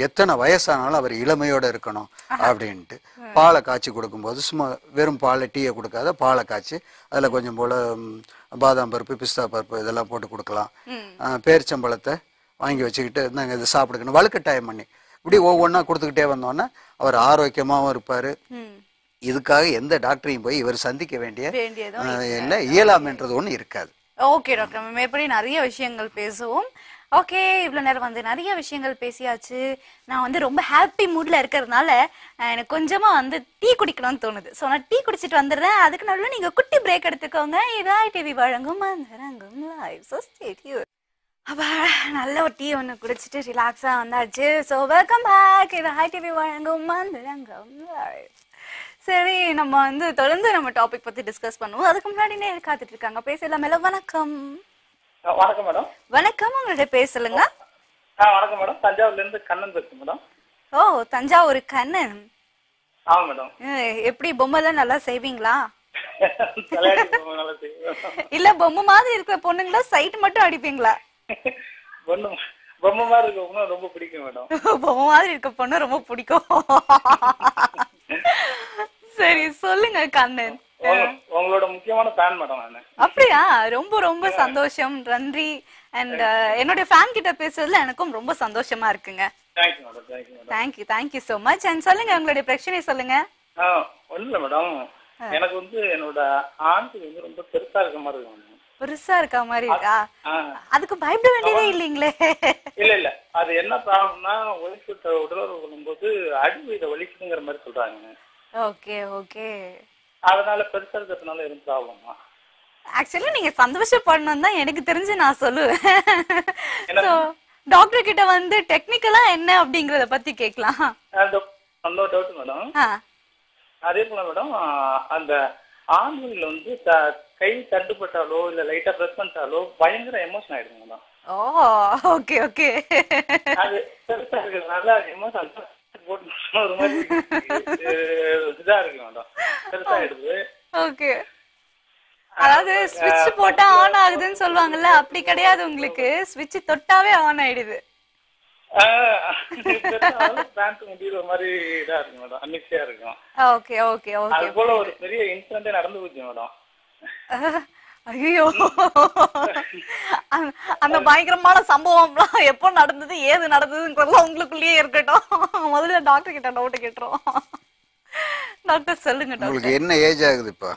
எத்தனை வயசானாலும் அவர் இளமையோட இருக்கணும் அப்படின்ட்டு பாலை காய்ச்சி கொடுக்கும்போது சும்மா வெறும் பாலை டீயை கொடுக்காத பாலை காய்ச்சி அதில் கொஞ்சம் போல பாதாம் பருப்பு பிஸ்தா பருப்பு இதெல்லாம் போட்டு கொடுக்கலாம். பேரிச்சம்பழத்தை வாங்கி வச்சுக்கிட்டு நாங்கள் இதை சாப்பிடுக்கணும் வலுக்கட்டாயம் பண்ணி இப்படி ஒவ்வொன்றா கொடுத்துக்கிட்டே வந்தோன்னா அவர் ஆரோக்கியமாகவும் இருப்பார். இதுக்காக எந்த டாக்டரையும் போய் இவர் சந்திக்க வேண்டிய இல்லை, இயலாமன்றது ஒன்று இருக்காது. ஓகே டாக்டர், நம்ம எப்படி நிறைய விஷயங்கள் பேசுவோம். ஓகே, இவ்வளோ நேரம் வந்து நிறைய விஷயங்கள் பேசியாச்சு. நான் வந்து ரொம்ப ஹாப்பி மூட்ல இருக்கிறதுனால எனக்கு கொஞ்சமா வந்து டீ குடிக்கணும்னு தோணுது. ஸோ நான் டீ குடிச்சிட்டு வந்துடுறேன். அதுக்கு நடுவில் நீங்கள் குட்டி பிரேக் எடுத்துக்கோங்க. இது ITV வழங்கும் லைவ். So stay tune. அப்பா நல்ல ஒரு டீ ஒன்று குடிச்சிட்டு ரிலாக்ஸாக வந்தாச்சு. So welcome back. இது ITV வழங்கும் லைவ். சரி, நம்ம வந்து தொடர்ந்து நம்ம டாபிக் பற்றி டிஸ்கஸ் பண்ணுவோம். அதுக்கு முன்னாடி நேரம் காத்துட்டு இருக்காங்க, பேசலாம். வணக்கம். வணக்கம் மேடம். வணக்கம், உங்கள்ட்ட பேசலுங்க. வணக்கம் மேடம், தஞ்சாவூர்ல இருந்து கண்ணன் பேசுறேன் மேடம். ஓ, தஞ்சாவூர் கண்ணன். ஆமா மேடம். எப்படி பொம்மைலாம் நல்லா செய்வீங்களா? இல்ல பொம்மை மாதிரி இருக்கிற பொண்ணுங்களா சைட் மட்டும் அடிப்பீங்களா? பொம்மை மாதிரி இருக்க பொண்ணு ரொம்ப பிடிக்கும் மேடம். பொம்மை மாதிரி இருக்க பொண்ணு ரொம்ப பிடிக்கும். சரி சொல்லுங்க கண்ணன். உங்களோட முக்கியமான ஃபேன் மேடம் நானு. அப்படியா? ரொம்ப ரொம்ப சந்தோஷம், நன்றி. அண்ட் என்னோட ஃபேன் கிட்ட பேசுறதுல எனக்கும் ரொம்ப சந்தோஷமா இருக்குங்க. Thank you madam. Thank you so much. And சொல்லுங்க, உங்களுடைய பிரச்சனை சொல்லுங்க. ஒண்ணும் இல்ல மேடம், எனக்கு வந்து என்னோட ஆண்டி வந்து ரொம்ப பெருசா இருக்க மாதிரி இருக்கு. பெருசா இருக்க மாதிரி இருக்கா? அதுக்கு பயப்பட வேண்டியதே இல்லீங்களே. இல்ல அது என்ன ப்ராப்ளம்னா ஒலிக்கிட்ட உடலுறவு பண்ணும்போது அடிவயிறு வலிக்குதுங்கிற மாதிரி சொல்றாங்க. ஓகே. அதனால பெருசா இருக்கிறதுனால எதுவும் ப்ராப்ளமா? ஆக்சுவலி நீங்க சந்தோஷப்படணும் தான் எனக்கு தெரிஞ்சு நான் சொல்லுவேன். சோ டாக்டர் கிட்ட வந்து டெக்னிக்கலா என்ன அப்படிங்கறத பத்தி கேட்கலாம். அந்த டவுட் மேடம். அதே போல மேடம், அந்த ஆண்களில் வந்து கை தட்டுப்பட்டாலோ இல்ல லைட்டா பிரஸ் பண்ணிட்டாலோ பயங்கர எமோஷன் ஆயிடுங்க மேடம். ஓகே. அது பெருசா இருக்கிறதுனால எமோஷன் ஒரு மாதிரி இதா இருக்கு மேடம், பெருசா ஆயிடுது. ஓகே, அதாவது ஸ்விட்ச் போட்டா ஆன் ஆகுதுன்னு சொல்லுவாங்கல்ல, அப்படி கிடையாது. உங்களுக்கு ஸ்விட்ச் தொட்டாவே ஆன் ஆயிடுது. அது போல ஒரு பெரிய இன்சிடென்ட் நடந்து போச்சு மேடம். ஐயோ, அந்த பயங்கரமான சம்பவம்லாம் எப்போ நடந்தது, ஏது நடந்ததுங்கிறதுலாம் உங்களுக்குள்ளேயே இருக்கட்டும். முதல்ல டாக்டர் கிட்ட டவுட் கேட்டுறோம். டாக்டர் சொல்லுங்க. உங்களுக்கு என்ன ஏஜ் ஆகுது இப்போ?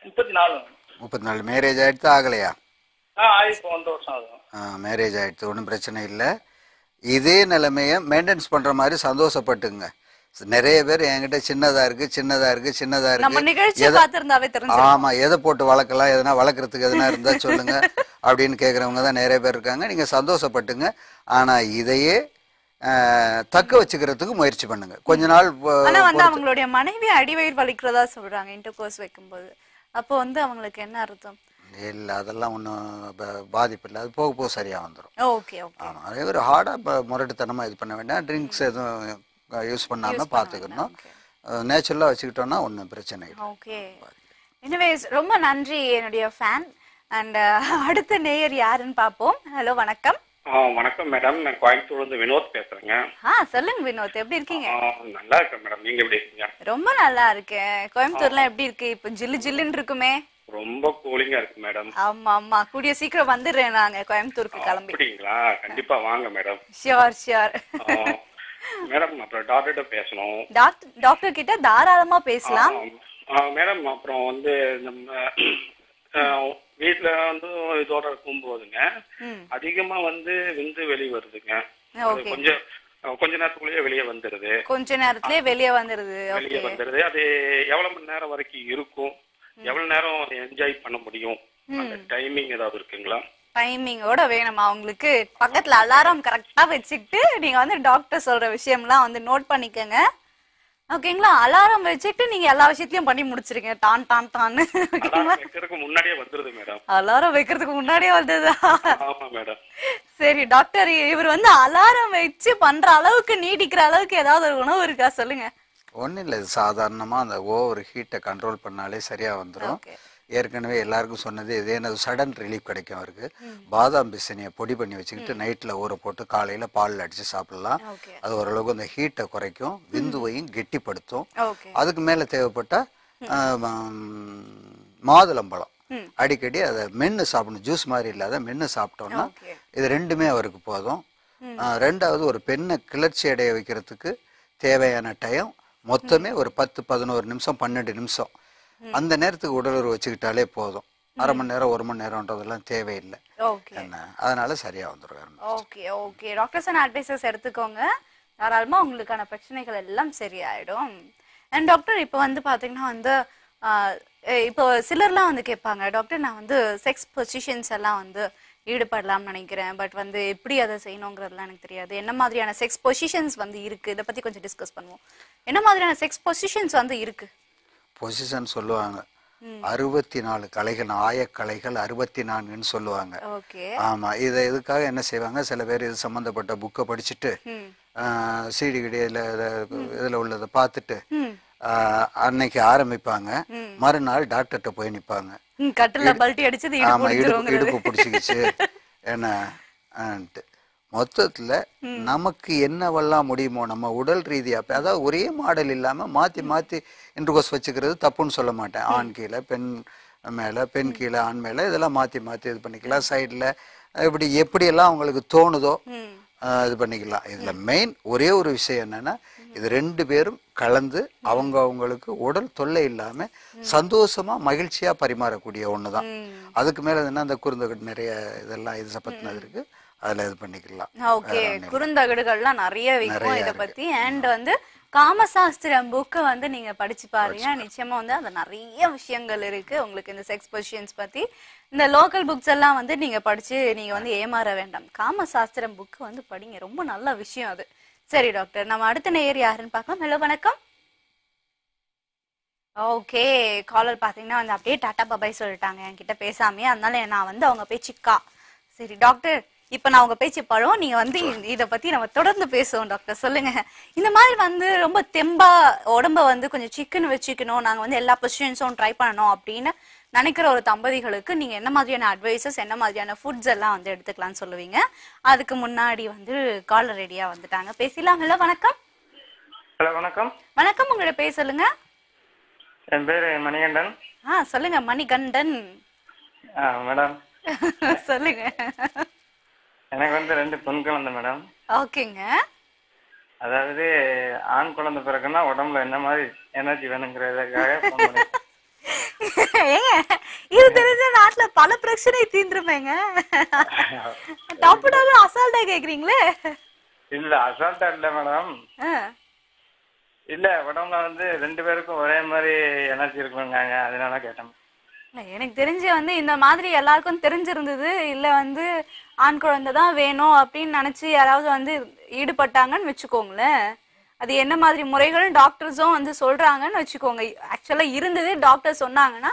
34. மேரேஜ் ஆயிடுத்து ஆகலையா? மேரேஜ் ஆயிடுத்து, ஒன்றும் பிரச்சனை இல்லை. இதே நிலைமைய மெயின்டைன்ஸ் பண்ற மாதிரி சந்தோஷப்பட்டுங்க. நிறைய பேர் என்கிட்ட சின்னதா இருக்கு. ஆமா, எதை போட்டு வளர்க்கலாம், எதனா வளர்க்கறதுக்கு எதனா இருந்தா சொல்லுங்க அப்படின்னு கேக்குறவங்க தான் நிறைய பேர் இருக்காங்க. நீங்க சந்தோஷப்பட்டுங்க. ஆனா இதையே தக்க வச்சுக்கிறதுக்கு முயற்சி பண்ணுங்க கொஞ்ச நாள். ஆனா வந்து அவங்களுடைய மனைவி அடிவயிறு வலிக்கிறதா சொல்றாங்க இன்டர்கோர்ஸ் வைக்கும்போது. அப்போ வந்து அவங்களுக்கு என்ன அர்த்தம்? இல்ல, அதெல்லாம் ஒன்றும் பாதிப்பு இல்லை. அது போக போக சரியா வந்துடும். ஓகே. ஆமா, அதே ஒரு ஹார்டா முரட்டுத்தனமா இது பண்ண வேண்டாம். ட்ரிங்க்ஸ் எதுவும் யூஸ் பண்ணாம பாத்துக்கணும். நேச்சுரலா வச்சுக்கிட்டோம்னா ஒன்றும் பிரச்சனை இல்லை. ஓகே. எனிவேஸ், ரொம்ப நன்றி என்னுடைய ஃபேன். அண்ட் அடுத்த நேயர் யாருன்னு பாப்போம். ஹலோ, வணக்கம். வணக்கம் மேடம், நான் கோயம்புத்தூர்ல இருந்து வினோத் பேசுறேங்க. சொல்லுங்க வினோத், எப்படி இருக்கீங்க? நல்லா இருக்கேன் மேடம், நீங்க எப்படி இருக்கீங்க? ரொம்ப நல்லா இருக்கேன். கோயம்புத்தூர்லாம் எப்படி இருக்கு? இப்ப ஜில்லுன்னு இருக்குமே. ரொம்ப கூலிங்கா இருக்கு மேடம். ஆமா, கூடிய சீக்கிரம் வந்துடுறேன் நாங்க கோயம்புத்தூருக்கு கிளம்பி. அப்படிங்களா? கண்டிப்பா வாங்க மேடம். ஷியோர். மேடம், அப்புறம் டாக்டர்கிட்ட பேசணும். டாக்டர் கிட்ட தாராளமா பேசலாம் மேடம். அப்புறம் வந்து நம்ம வீட்டுல வந்து இதோட இருக்கும்போதுங்க அதிகமா வந்து விந்து வெளியே வருதுங்க. கொஞ்ச நேரத்துக்குள்ளேயே வெளியே வந்துருது. வெளியே வந்துருது. அது எவ்வளவு மணி நேரம் வரைக்கும் இருக்கும்? எவ்வளவு நேரம் என்ஜாய் பண்ண முடியும்? டைமிங் ஏதாவது இருக்குங்களா? டைமிங்கோட வேணுமா உங்களுக்கு? பக்கத்துல அலாரம் கரெக்டா வச்சுக்கிட்டு நீங்க வந்து டாக்டர் சொல்ற விஷயம்லாம் வந்து நோட் பண்ணிக்கங்க. ஓகேங்களா? அலாரம் வச்சுட்டு நீங்க எல்லா விஷயத்தையும் பண்ணி முடிச்சிருங்க. டான் டான் டான்னு. ஓகேங்களா? வைக்கிறதுக்கு முன்னாடியே வந்துருது மேடம். அலாரம் வைக்கிறதுக்கு முன்னாடியே வந்ததா? ஆமா மேடம். சரி டாக்டர், இவர் வந்து அலாரம் வச்சு பண்ற அளவுக்கு நீடிக்கிற அளவுக்கு ஏதாவது ஒரு உணவு இருக்கா சொல்லுங்க. ஒன்றும் இல்லை, சாதாரணமா அந்த ஓவர் ஹீட்டை கண்ட்ரோல் பண்ணாலே சரியா வந்துடும். ஏற்கனவே எல்லாருக்கும் சொன்னது இது, என்னது சடன் ரிலீஃப் கிடைக்கும் அவருக்கு. பாதாம் பிசினியை பொடி பண்ணி வச்சுக்கிட்டு நைட்டில் ஊற போட்டு காலையில் பாலில் அடித்து சாப்பிடலாம். அது ஓரளவுக்கு அந்த ஹீட்டை குறைக்கும், விந்துவையும் கெட்டிப்படுத்தும். அதுக்கு மேலே தேவைப்பட்டால் மாதுளம்பழம் அடிக்கடி அதை மென்று சாப்பிடணும், ஜூஸ் மாதிரி இல்லாத மென்று சாப்பிட்டோம்னா இது ரெண்டுமே அவருக்கு போதும். ரெண்டாவது, ஒரு பெண்ணை கிளர்ச்சி அடைய வைக்கிறதுக்கு தேவையான டைம் மொத்தமே ஒரு 10-11 நிமிஷம் 12 நிமிஷம். அந்த நேரத்துக்கு உடலுறவு வச்சுக்கிட்டாலே போதும். அரை மணி நேரம் 1 மணி நேரம்ன்றதெல்லாம் தேவையில்லை. என்ன, அதனால சரியா வந்துடும். Okay okay, doctors and advisers எடுத்துக்கோங்க, தாராளமா உங்களுக்கான பிரச்சனைகள் எல்லாம் சரியாயிடும். அண்ட் டாக்டர், இப்போ வந்து பாத்தீங்கன்னா வந்து இப்போ சிலர்லாம் வந்து கேட்பாங்க, டாக்டர் நான் வந்து செக்ஸ் பொசிஷன்ஸ் எல்லாம் வந்து ஈடுபடலாம்னு நினைக்கிறேன், பட் வந்து எப்படி அதை செய்யணுங்கிறதுலாம் எனக்கு தெரியாது, என்ன மாதிரியான செக்ஸ் பொசிஷன்ஸ் வந்து இருக்கு, இதை பத்தி கொஞ்சம் டிஸ்கஸ் பண்ணுவோம். என்ன மாதிரியான செக்ஸ் பொசிஷன்ஸ் வந்து இருக்கு? பொசிஷன் சொல்லுவாங்க 64 கலைகள், ஆயக்கலைகள் 64ன்னு சொல்லுவாங்க. ஆமா, இதை இதுக்காக என்ன செய்வாங்க, சில பேர் இது சம்பந்தப்பட்ட புக்கை படிச்சுட்டு சிடி இதுல உள்ளதை பார்த்துட்டு அன்னைக்கு ஆரம்பிப்பாங்க, மறுநாள் டாக்டர்கிட்ட போய் நிப்பாங்க, ஆமா இடுப்பு பிடிச்சிக்கிச்சு என்ன. மொத்தத்துல நமக்கு என்னவெல்லாம் முடியுமோ நம்ம உடல் ரீதியா, அதாவது ஒரே மாடல் இல்லாம மாத்தி மாத்தி இன்டர்கோர்ஸ் வச்சுக்கிறது தப்புன்னு சொல்ல மாட்டேன். ஆண் கீழே பெண் மேல, பெண் கீழே ஆண் மேல, இதெல்லாம் மாத்தி மாத்தி இது பண்ணிக்கலாம். சைட்ல இப்படி எப்படியெல்லாம் அவங்களுக்கு தோணுதோ இது பண்ணிக்கலாம். இதுல மெயின் ஒரே ஒரு விஷயம் என்னன்னா, இது 2 பேரும் கலந்து அவங்க அவங்களுக்கு உடல் தொல்லை இல்லாம சந்தோஷமா மகிழ்ச்சியா பரிமாறக்கூடிய ஒண்ணுதான். அதுக்கு மேல என்ன, அந்த குறுந்தகடு நிறைய இதெல்லாம் இது பத்தினது இருக்கு, அதுல இது பண்ணிக்கலாம். ஓகே, குறுந்தகடுகள்லாம் நிறைய வைக்கும் இதை பத்தி. அண்ட் வந்து காமசாஸ்திரம் புக்கு வந்து நீங்க படிச்சு பாருங்க, நிச்சயமா வந்து அது நிறைய விஷயங்கள் இருக்கு உங்களுக்கு இந்த செக்ஸ் பொசிஷன்ஸ் பத்தி. இந்த லோக்கல் புக்ஸ் எல்லாம் வந்து நீங்க படிச்சு நீங்க வந்து ஏமாற வேண்டாம், காமசாஸ்திரம் புக்கு வந்து படிங்க, ரொம்ப நல்ல விஷயம் அது. சரி டாக்டர், நம்ம அடுத்த நேயர் யாருன்னு பார்க்கலாம். ஹலோ வணக்கம். ஓகே, காலர் பாத்தீங்கன்னா வந்து அப்படியே டாடா பாபாய் சொல்லிட்டாங்க என்கிட்ட பேசாமே, அதனால நான் வந்து அவங்க பேச்சுக்கா. சரி டாக்டர், இப்ப நான் உங்க பேச்சு பழம், நீங்க வந்து இத பத்தி நம்ம தொடர்ந்து பேசுவோம். டாக்டர் சொல்லுங்க, இந்த மாதிரி வந்து ரொம்ப தெம்பா உடம்ப வந்து கொஞ்சம் சிக்கன் வச்சுக்கணும், நாங்க வந்து எல்லா பொசிஷன்ஸும் ட்ரை பண்ணணும் அப்படின்னு நினைக்கிற ஒரு தம்பதிகளுக்கு நீங்க என்ன மாதிரியான அட்வைசஸ், என்ன மாதிரியான ஃபுட்ஸ் எல்லாம் வந்து எடுத்துக்கலாம்னு சொல்லுவீங்க? அதுக்கு முன்னாடி வந்து காலர் ரெடியா வந்துட்டாங்க, பேசலாம். ஹலோ வணக்கம். ஹலோ வணக்கம். வணக்கம், உங்களோட பேர் சொல்லுங்க. என் பேரு மணிகண்டன். சொல்லுங்க மணிகண்டன். மேடம் சொல்லுங்க. எனக்கு வந்து 2 பெண் குழந்தை மேடம். ஓகேங்க. அதாவது ஆண் குழந்தை பிறகுன்னா உடம்புல என்ன மாதிரி எனர்ஜி வேணுங்கிறதுக்காக ஃபோன் பண்ணேன். ஏங்க, இது தெரிஞ்ச நாட்டுல பல பிரச்சனை தீந்துருமேங்க. டாப் டாப் அசால்ட்டா கேக்குறீங்களே. இல்ல அசால்ட்டா இல்ல மேடம், இல்ல உடம்புல வந்து 2 பேருக்கும் ஒரே மாதிரி எனர்ஜி இருக்குங்க, அதனால கேட்டேன். எனக்கு தெரிஞ்சு வந்து இந்த மாதிரி எல்லாருக்கும் தெரிஞ்சிருந்தது, இல்ல வந்து ஆண் குழந்தை தான் வேணும் அப்படின்னு நினைச்சு யாராவது வந்து ஈடுபட்டாங்கன்னு வச்சுக்கோங்களேன், அது என்ன மாதிரி முறைகள் டாக்டர்ஸும் வந்து சொல்றாங்கன்னு வச்சுக்கோங்க. ஆக்சுவலா இருந்தது டாக்டர் சொன்னாங்கன்னா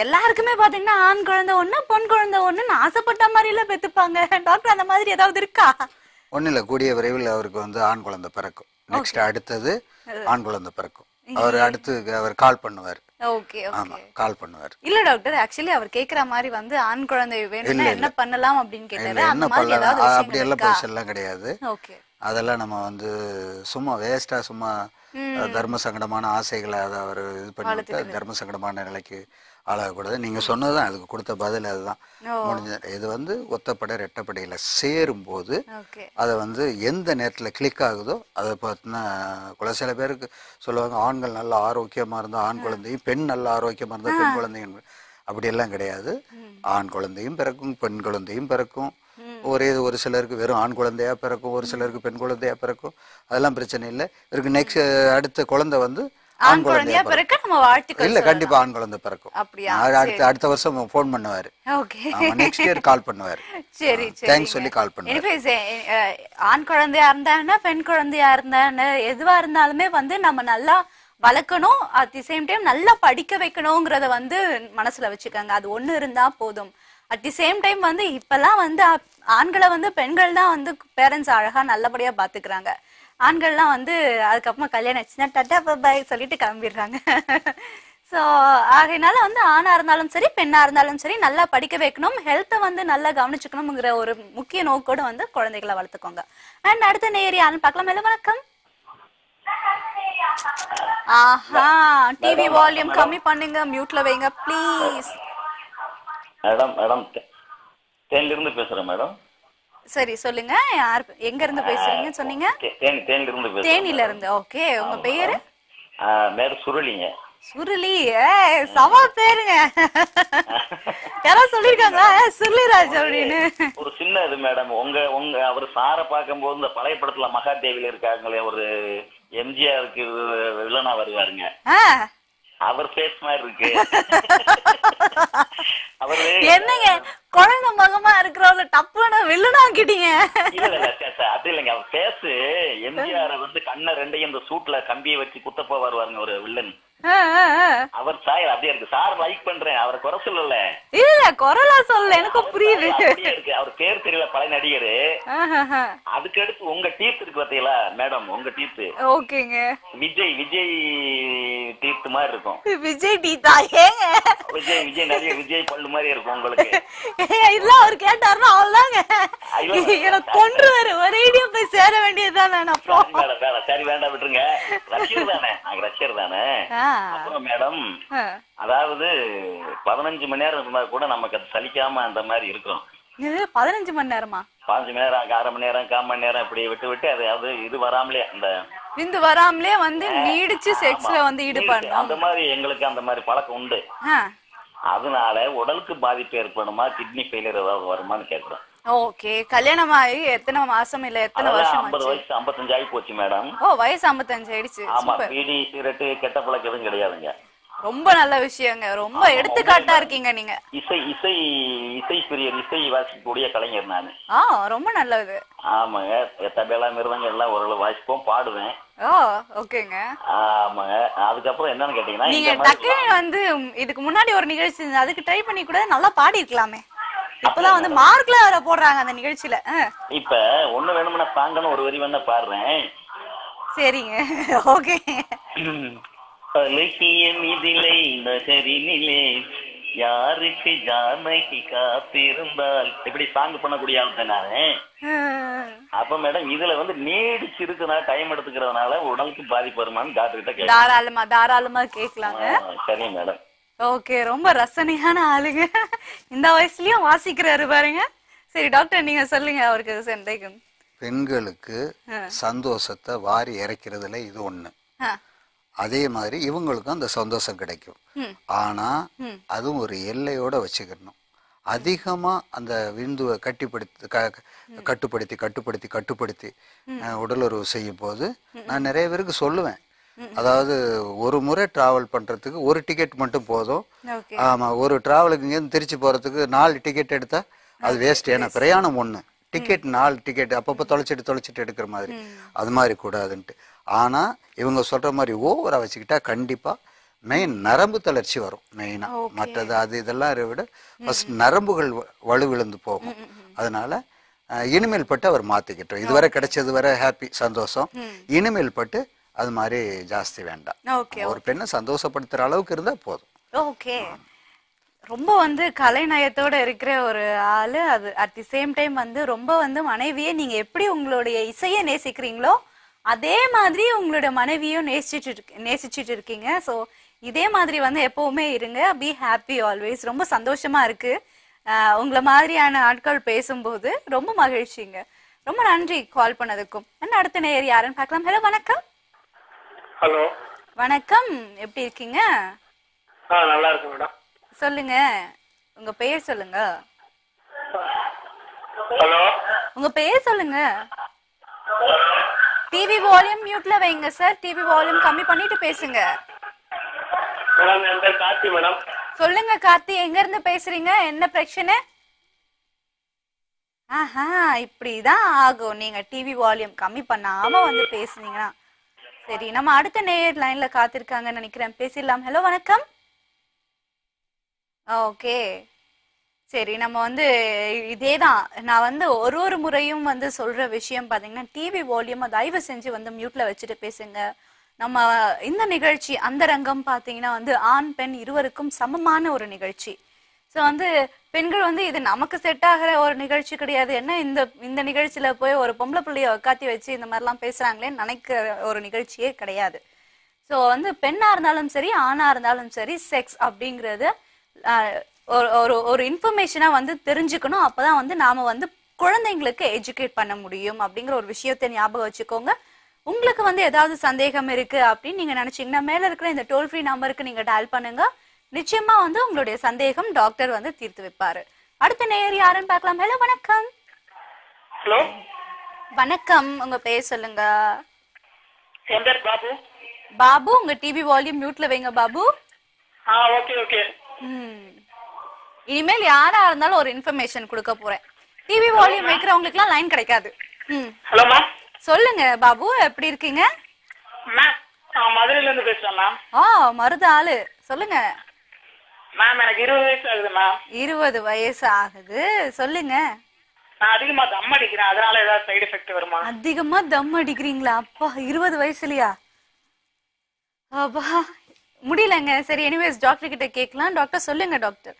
எல்லாருக்குமே பாத்தீங்கன்னா ஆண் குழந்தை ஒண்ணு பெண் குழந்தை ஒண்ணுன்னு ஆசைப்பட்ட மாதிரி எல்லாம் பெத்துப்பாங்க. டாக்டர் அந்த மாதிரி ஏதாவது இருக்கா? ஒன்னும் இல்ல, கூடிய விரைவில் அவருக்கு வந்து ஆண் குழந்தை பிறக்கும். நெக்ஸ்ட் அடுத்தது ஆண் குழந்தை பிறக்கும். அவர் அடுத்து அவர் கால் பண்ணுவார். ஓகே ஆமா, கால் பண்ணுவார். இல்ல டாக்டர், ஆக்சுவலி அவர் கேக்குற மாதிரி வந்து ஆண் குழந்தை வேணும்னா என்ன பண்ணலாம் அப்படின்னு கேட்டாரு. என்ன பண்ணலாம் அப்படி எல்லாம் பொசிஷன் எல்லாம் கிடையாது. ஓகே, அதெல்லாம் நம்ம வந்து சும்மா வேஸ்டா சும்மா தர்ம சங்கடமான ஆசைகளை அதை அவர் இது பண்ணிட்டு தர்ம சங்கடமான நிலைக்கு ஆளாகக்கூடாது. நீங்க சொன்னதுதான் அதுக்கு கொடுத்த பதில், அதுதான் முடிஞ்ச. இது வந்து ஒத்தப்படை ரெட்டப்படையில சேரும் போது அதை வந்து எந்த நேரத்துல கிளிக் ஆகுதோ அதை பார்த்தினா சில பேருக்கு சொல்லுவாங்க ஆண்கள் நல்ல ஆரோக்கியமா இருந்தா ஆண் குழந்தையும், பெண் நல்ல ஆரோக்கியமா இருந்தா பெண் குழந்தையும். அப்படியெல்லாம் கிடையாது. ஆண் குழந்தையும் பிறக்கும், பெண் குழந்தையும் பிறக்கும். ஒரு சிலருக்கு வெறும் ஆண் குழந்தையா பிறக்கும், ஒரு சிலருக்கு பெண் குழந்தையா பிறக்கும். அதெல்லாம் பிரச்சனை இல்லை. இவருக்கு நெக்ஸ்ட் அடுத்த குழந்தை வந்து ஆண் குழந்தையா பிறக்க நம்ம வாழ்த்துக்கள் இல்ல கண்டிப்பா ஆண் குழந்தை பிறக்கும். அப்படியா? அடுத்த வருஷம் ஃபோன் பண்ணுவாரு. ஓகே. நெக்ஸ்ட் இயர் கால் பண்ணுவாரு. சரி சரி. தேங்க்ஸ் சொல்லி கால் பண்ணுவாரு. எனிவேஸ் ஆண் குழந்தையா இருந்தானே பெண் குழந்தையா இருந்தானே எதுவா இருந்தாலுமே வந்து நம்ம நல்லா வளர்க்கணும். அட் தி சேம் டைம் நல்லா படிக்க வைக்கணும்ங்கறத வந்து மனசுல வச்சுக்கோங்க. அது ஒண்ணு இருந்தா போதும். அட் தி சேம் டைம் வந்து இப்பெல்லாம் வந்து ஆண்களை வந்து பெண்கள் தான் வந்து பேரண்ட்ஸ் அழகா நல்லபடியா பாத்துக்கிறாங்க. ஆண்கள்லாம் வந்து அதுக்கப்புறமா கல்யாணம் ஆச்சுன்னா டட்டா பாய் சொல்லிட்டு கிளம்பிடுறாங்க. ஸோ ஆகையினால வந்து ஆணா இருந்தாலும் சரி பெண்ணா இருந்தாலும் சரி நல்லா படிக்க வைக்கணும், ஹெல்த்தை வந்து நல்லா கவனிச்சுக்கணும்ங்கிற ஒரு முக்கிய நோக்கோடு வந்து குழந்தைகளை வளர்த்துக்கோங்க. அண்ட் அடுத்த நேயர் யாருன்னு பார்க்கலாம். ஹலோ வணக்கம். ஆஹா, டிவி வால்யூம் கம்மி பண்ணுங்க, மியூட்ல வைங்க ப்ளீஸ். மேடம் மேடம் தேனில இருந்து பேசுறேன் மேடம். சரி சொல்லுங்க, யார் எங்க இருந்து பேசுறீங்க சொன்னீங்க? தேனில இருந்து பேசுறேன். தேனில இருந்து. ஓகே, உங்க பேரு? பேரு சுருளிங்க. சுருளி, சம பேருங்க. யாரோ சொல்லிருக்காங்களா சுருளிராஜ் அப்படின்னு? ஒரு சின்ன இது மேடம், உங்க அவர் சாரை பார்க்கும் போது இந்த பழைய படத்துல மகாதேவில இருக்காங்களே ஒரு எம்ஜிஆருக்கு வில்லனா வருவாருங்க, அவர் பேஸ் மாதிரி இருக்கு. அவரு என்னங்க குழந்தை மகமா இருக்கிறவங்க டப்புன்னு வில்லனாக்கிட்டீங்க. அது இல்லைங்க, அவர் பேசு எம்ஜிஆர் வந்து கண்ணை ரெண்டையும் இந்த சூட்ல கம்பியை வச்சு குத்தப்போ வருவாருங்க ஒரு வில்லன். அவர் சாயல் அப்படியே இருக்கு. சார் லைக் பண்றேன், அவரை குறை சொல்லல. இல்ல குரலா சொல்லல, எனக்கு புரியுது. இருக்கு, அவர் பேர் தெரியல, பழைய நடிகரு. அதுக்கு அடுத்து உங்க டீத் இருக்கு பாத்தீங்களா மேடம், உங்க டீத் ஓகேங்க, விஜய் டீத் மாதிரி இருக்கும். விஜய் டீத்தா? ஏங்க விஜய் நிறைய விஜய் பல்லு மாதிரி இருக்கும் உங்களுக்கு. இல்ல அவர் கேட்டாருன்னா அவ்வளவுதாங்க, எனக்கு கொன்றுவாரு. ஒரேடியா போய் சேர வேண்டியதுதானே. அப்புறம் சரி வேண்டாம் விட்டுருங்க. ரசிகர் தானே, நாங்க ரசிகர் தானே. அப்புறம் மேடம், அதாவது 15 மணி நேரம் இருந்தா கூட நமக்கு அது சலிக்காம அந்த மாதிரி இருக்கும். 15 மணி நேரமா? 15 மணி நேரம், 1/2 மணி நேரம், 1/4 மணி நேரம் இப்படி விட்டு அது இது வராமலே, அந்த விந்து வராமலே வந்து நீடிச்சு செக்ஸ்ல வந்து ஈடுபடணும். அந்த மாதிரி எங்களுக்கு அந்த மாதிரி பழக்கம் உண்டு. அதனால உடலுக்கு பாதிப்பு ஏற்படுமா, கிட்னி ஃபெயிலியர் ஏதாவது வருமானு கேட்கிறோம். ஓகே, கல்யாணம் ஆகி எத்தனை மாசம் இல்ல எத்தனை வருஷம்? 50 வயசு 55 ஆகி போச்சு மேடம். ஓ, வயசு 55 ஆயிடுச்சு. ஆமா, பீடி சிகரெட் கெட்ட பழக்கம் எதுவும் கிடையாதுங்க. ரொம்ப நல்ல விஷயங்க, ரொம்ப எடுத்துக்காட்டா இருக்கீங்க நீங்க. இசை பிரியர், இசை வாசிக்கக்கூடிய கலைஞர் நானு. ரொம்ப நல்லது. ஆமாங்க, தபேலா மிருதங்க எல்லாம் ஓரளவு வாசிப்போம், பாடுவேன். ஓகேங்க. ஆமாங்க. அதுக்கப்புறம் என்னன்னு கேட்டீங்கன்னா, நீங்க டக்குனு வந்து இதுக்கு முன்னாடி ஒரு நிகழ்ச்சி அதுக்கு ட்ரை பண்ணி கூட நல்லா பாடி இருக்கலாமே. இப்பதான் வந்து மார்க்ல வர போடுறாங்க அந்த நிகழ்ச்சியில. இப்ப ஒண்ணு வேணும்னா சாங்கன்னு ஒரு வரி வேணா பாடுறேன். சரிங்க, ஓகே. அழகிய மிதிலை நகரினிலே யாருக்கு ஜானகி காத்திருந்தால், இப்படி சாங் பண்ணக்கூடிய ஆள் தான் நானு. அப்ப மேடம் இதுல வந்து நீடிச்சு இருக்குனா டைம் எடுத்துக்கிறதுனால உடலுக்கு பாதிப்பு வருமானு டாக்டர் கிட்ட கேட்க தாராளமா கேட்கலாங்க. சரி மேடம். ஓகே, ரொம்ப ரசனையான ஆளுங்க. இந்த வயசுலயும் வாசிக்கிறாரு பாருங்க. சரி டாக்டர், நீங்க சொல்லுங்க அவருக்கு சந்தேகம். பெண்களுக்கு சந்தோஷத்தை வாரி இறைக்கிறதுல இது ஒண்ணு. அதே மாதிரி இவங்களுக்கும் அந்த சந்தோஷம் கிடைக்கும். ஆனா அதுவும் ஒரு எல்லையோட வச்சுக்கணும். அதிகமா அந்த விந்துவை கட்டுப்படுத்தி கட்டுப்படுத்தி கட்டுப்படுத்தி உடலுறவு செய்யும் போது நான் நிறைய பேருக்கு சொல்லுவேன், அதாவது ஒரு முறை டிராவல் பண்றதுக்கு ஒரு டிக்கெட் மட்டும் போதும். ஆமா, ஒரு டிராவலுக்கு இங்கேருந்து திருச்சி போறதுக்கு 4 டிக்கெட் எடுத்தா அது வேஸ்ட். ஏன்னா பிரயாணம் ஒண்ணு, டிக்கெட் 4 டிக்கெட் அப்பப்போ தொலைச்சிட்டு எடுக்கிற மாதிரி, அது மாதிரி கூடாதுன்ட்டு. ஆனா இவங்க சொல்ற மாதிரி ஓவரா வச்சுக்கிட்டா கண்டிப்பா மெயின் நரம்பு தளர்ச்சி வரும். மெயினா மற்றது அது இதெல்லாம் விட ஃபர்ஸ்ட் நரம்புகள் வலுவிழந்து போகும். அதனால இனிமேல் பட்டு அவர் மாத்திக்கிட்டோம். இதுவரை கிடைச்சது வரை ஹாப்பி சந்தோஷம், இனிமேல் பட்டு அது மாதிரி ஜாஸ்தி வேண்டாம். ஒரு பெண்ணை சந்தோஷப்படுத்துற அளவுக்கு இருந்தா போதும். ஓகே, ரொம்ப வந்து கலைநயத்தோட இருக்கிற ஒரு ஆளு. அது அட் தி சேம் டைம் வந்து ரொம்ப வந்து மனைவியை நீங்க எப்படி உங்களுடைய இசையை நேசிக்கிறீங்களோ அதே மாதிரி உங்களோட மனைவியும் நேசிச்சுட்டு இருக்கீங்க. ஸோ இதே மாதிரி வந்து எப்பவுமே இருங்க. Be happy always. ரொம்ப சந்தோஷமா இருக்கு உங்களை மாதிரியான ஆட்கள் பேசும்போது. ரொம்ப மகிழ்ச்சிங்க. ரொம்ப நன்றி கால் பண்ணதுக்கும். அடுத்த நேயர் யாருன்னு பார்க்கலாம். ஹலோ வணக்கம். ஹலோ வணக்கம், எப்படி இருக்கீங்க? நல்லா இருக்கு மேடம். சொல்லுங்க, உங்க பெயர் சொல்லுங்க. ஹலோ, உங்க பெயர் சொல்லுங்க. டிவி வால்யூம் மியூட்ல வைங்க சார். டிவி வால்யூம் கம்மி பண்ணிட்டு பேசுங்க. மேடம் என் பேர் கார்த்தி மேடம். சொல்லுங்க கார்த்தி, எங்க இருந்து பேசுறீங்க? என்ன பிரச்சனை? ஆஹா, இப்படிதான் ஆகும் நீங்க டிவி வால்யூம் கம்மி பண்ணாம வந்து பேசுனீங்கன்னா. சரி, நம்ம அடுத்த நேயர் லைன்ல காத்திருக்காங்கன்னு நினைக்கிறேன், பேசிடலாம். ஹலோ, வணக்கம். ஓகே, சரி, நம்ம வந்து இதேதான். நான் வந்து ஒரு முறையும் வந்து சொல்ற விஷயம் பாத்தீங்கன்னா, டிவி வால்யூம் தயவு செஞ்சு வந்து மியூட்ல வச்சுட்டு பேசுங்க. நம்ம இந்த நிகழ்ச்சி அந்த ரங்கம் பாத்தீங்கன்னா வந்து ஆண் பெண் இருவருக்கும் சமமான ஒரு நிகழ்ச்சி. ஸோ வந்து பெண்கள் வந்து இது நமக்கு செட் ஆகிற ஒரு நிகழ்ச்சி கிடையாது. என்ன இந்த நிகழ்ச்சியில போய் ஒரு பொம்பளை பிள்ளைய உட்காத்தி வச்சு இந்த மாதிரிலாம் பேசுறாங்களேன்னு நினைக்கிற ஒரு நிகழ்ச்சியே கிடையாது. ஸோ வந்து பெண்ணா இருந்தாலும் சரி ஆணா இருந்தாலும் சரி, செக்ஸ் அப்படிங்கிறது ஒரு இன்ஃபர்மேஷனா வந்து தெரிஞ்சுக்கணும். அப்பதான் வந்து நாம வந்து குழந்தைங்களுக்கு எஜுகேட் பண்ண முடியும் அப்படிங்கிற ஒரு விஷயத்தை ஞாபகம் வச்சுக்கோங்க. உங்களுக்கு வந்து ஏதாவது சந்தேகம் இருக்கு அப்படின்னு நீங்க நினைச்சீங்கன்னா மேல இருக்கிற இந்த டோல் ஃப்ரீ நம்பருக்கு நீங்க டயல் பண்ணுங்க. நிச்சயமா வந்து உங்களுடைய சந்தேகம் டாக்டர் வந்து தீர்த்து வைப்பாரு. அடுத்த நேயர் யாருன்னு பார்க்கலாம். ஹலோ, வணக்கம். ஹலோ, வணக்கம். உங்க பேர் சொல்லுங்க. என் பேர் பாபு. பாபு, உங்க டிவி வால்யூம் மியூட்ல வைங்க பாபு. Okay okay. இனிமேல் யாரா இருந்தாலும் ஒரு இன்ஃபர்மேஷன் கொடுக்க போறேன். டிவி வால்யூம் வைக்கிறவங்களுக்கு எல்லாம் லைன் கிடைக்காது. Hello ma'am. சொல்லுங்க பாபு, எப்படி இருக்கீங்க? மேம், மதுரையில இருந்து பேசுறேன் மேம். மருத ஆளு, சொல்லுங்க. மேம், எனக்கு 20 வயசு ஆகுது மேம். 20 வயசு ஆகுது, சொல்லுங்க. நான் அதிகமா தம் அடிக்கிறேன், அதனால ஏதாவது சைடு எஃபெக்ட் வருமா? அதிகமா தம் அடிக்கிறீங்களா? அப்பா, 20 வயசுலயா? அப்பா, முடியலங்க. சரி, எனிவேஸ் டாக்டர் கிட்ட கேட்கலாம். டாக்டர் சொல்லுங்க. டாக்டர்,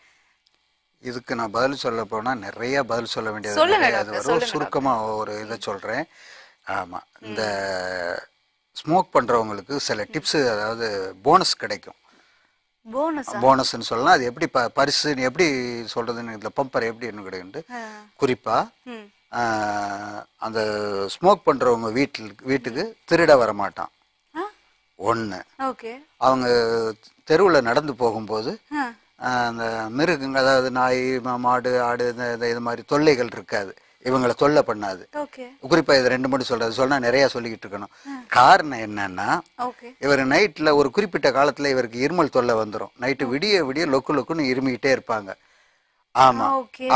இதுக்கு நான் பதில் சொல்ல போனா நிறைய பதில் சொல்ல வேண்டியது. சுருக்கமா ஒரு இதை சொல்றேன். ஆமா, இந்த ஸ்மோக் பண்றவங்களுக்கு சில டிப்ஸ், அதாவது போனஸ் கிடைக்கும். போனஸ்ன்னு சொல்லலாம். அது எப்படி பரிசுன்னு எப்படி சொல்றதுன்னு, இந்த பம்பர் எப்படி என்ன கிடைக்குது. குறிப்பா அந்த ஸ்மோக் பண்றவங்க வீட்டுக்கு திருட வர மாட்டான். ஒண்ணு, அவங்க தெருவில் நடந்து போகும்போது அந்த மிருகங்க, அதாவது நாய் மாடு ஆடு இது மாதிரி தொல்லைகள் இருக்காது, இவங்களை தொல்லை பண்ணாது. குறிப்பா இது 2 மட்டும் சொல்றது, சொன்னா நிறைய சொல்லிக்கிட்டு இருக்கணும். காரணம் என்னன்னா, இவர் நைட்ல ஒரு குறிப்பிட்ட காலத்துல இவருக்கு இருமல் தொல்லை வந்துடும். நைட்டு விடிய விடிய லொக்கு லொக்குன்னு இருமிக்கிட்டே இருப்பாங்க. ஆமா,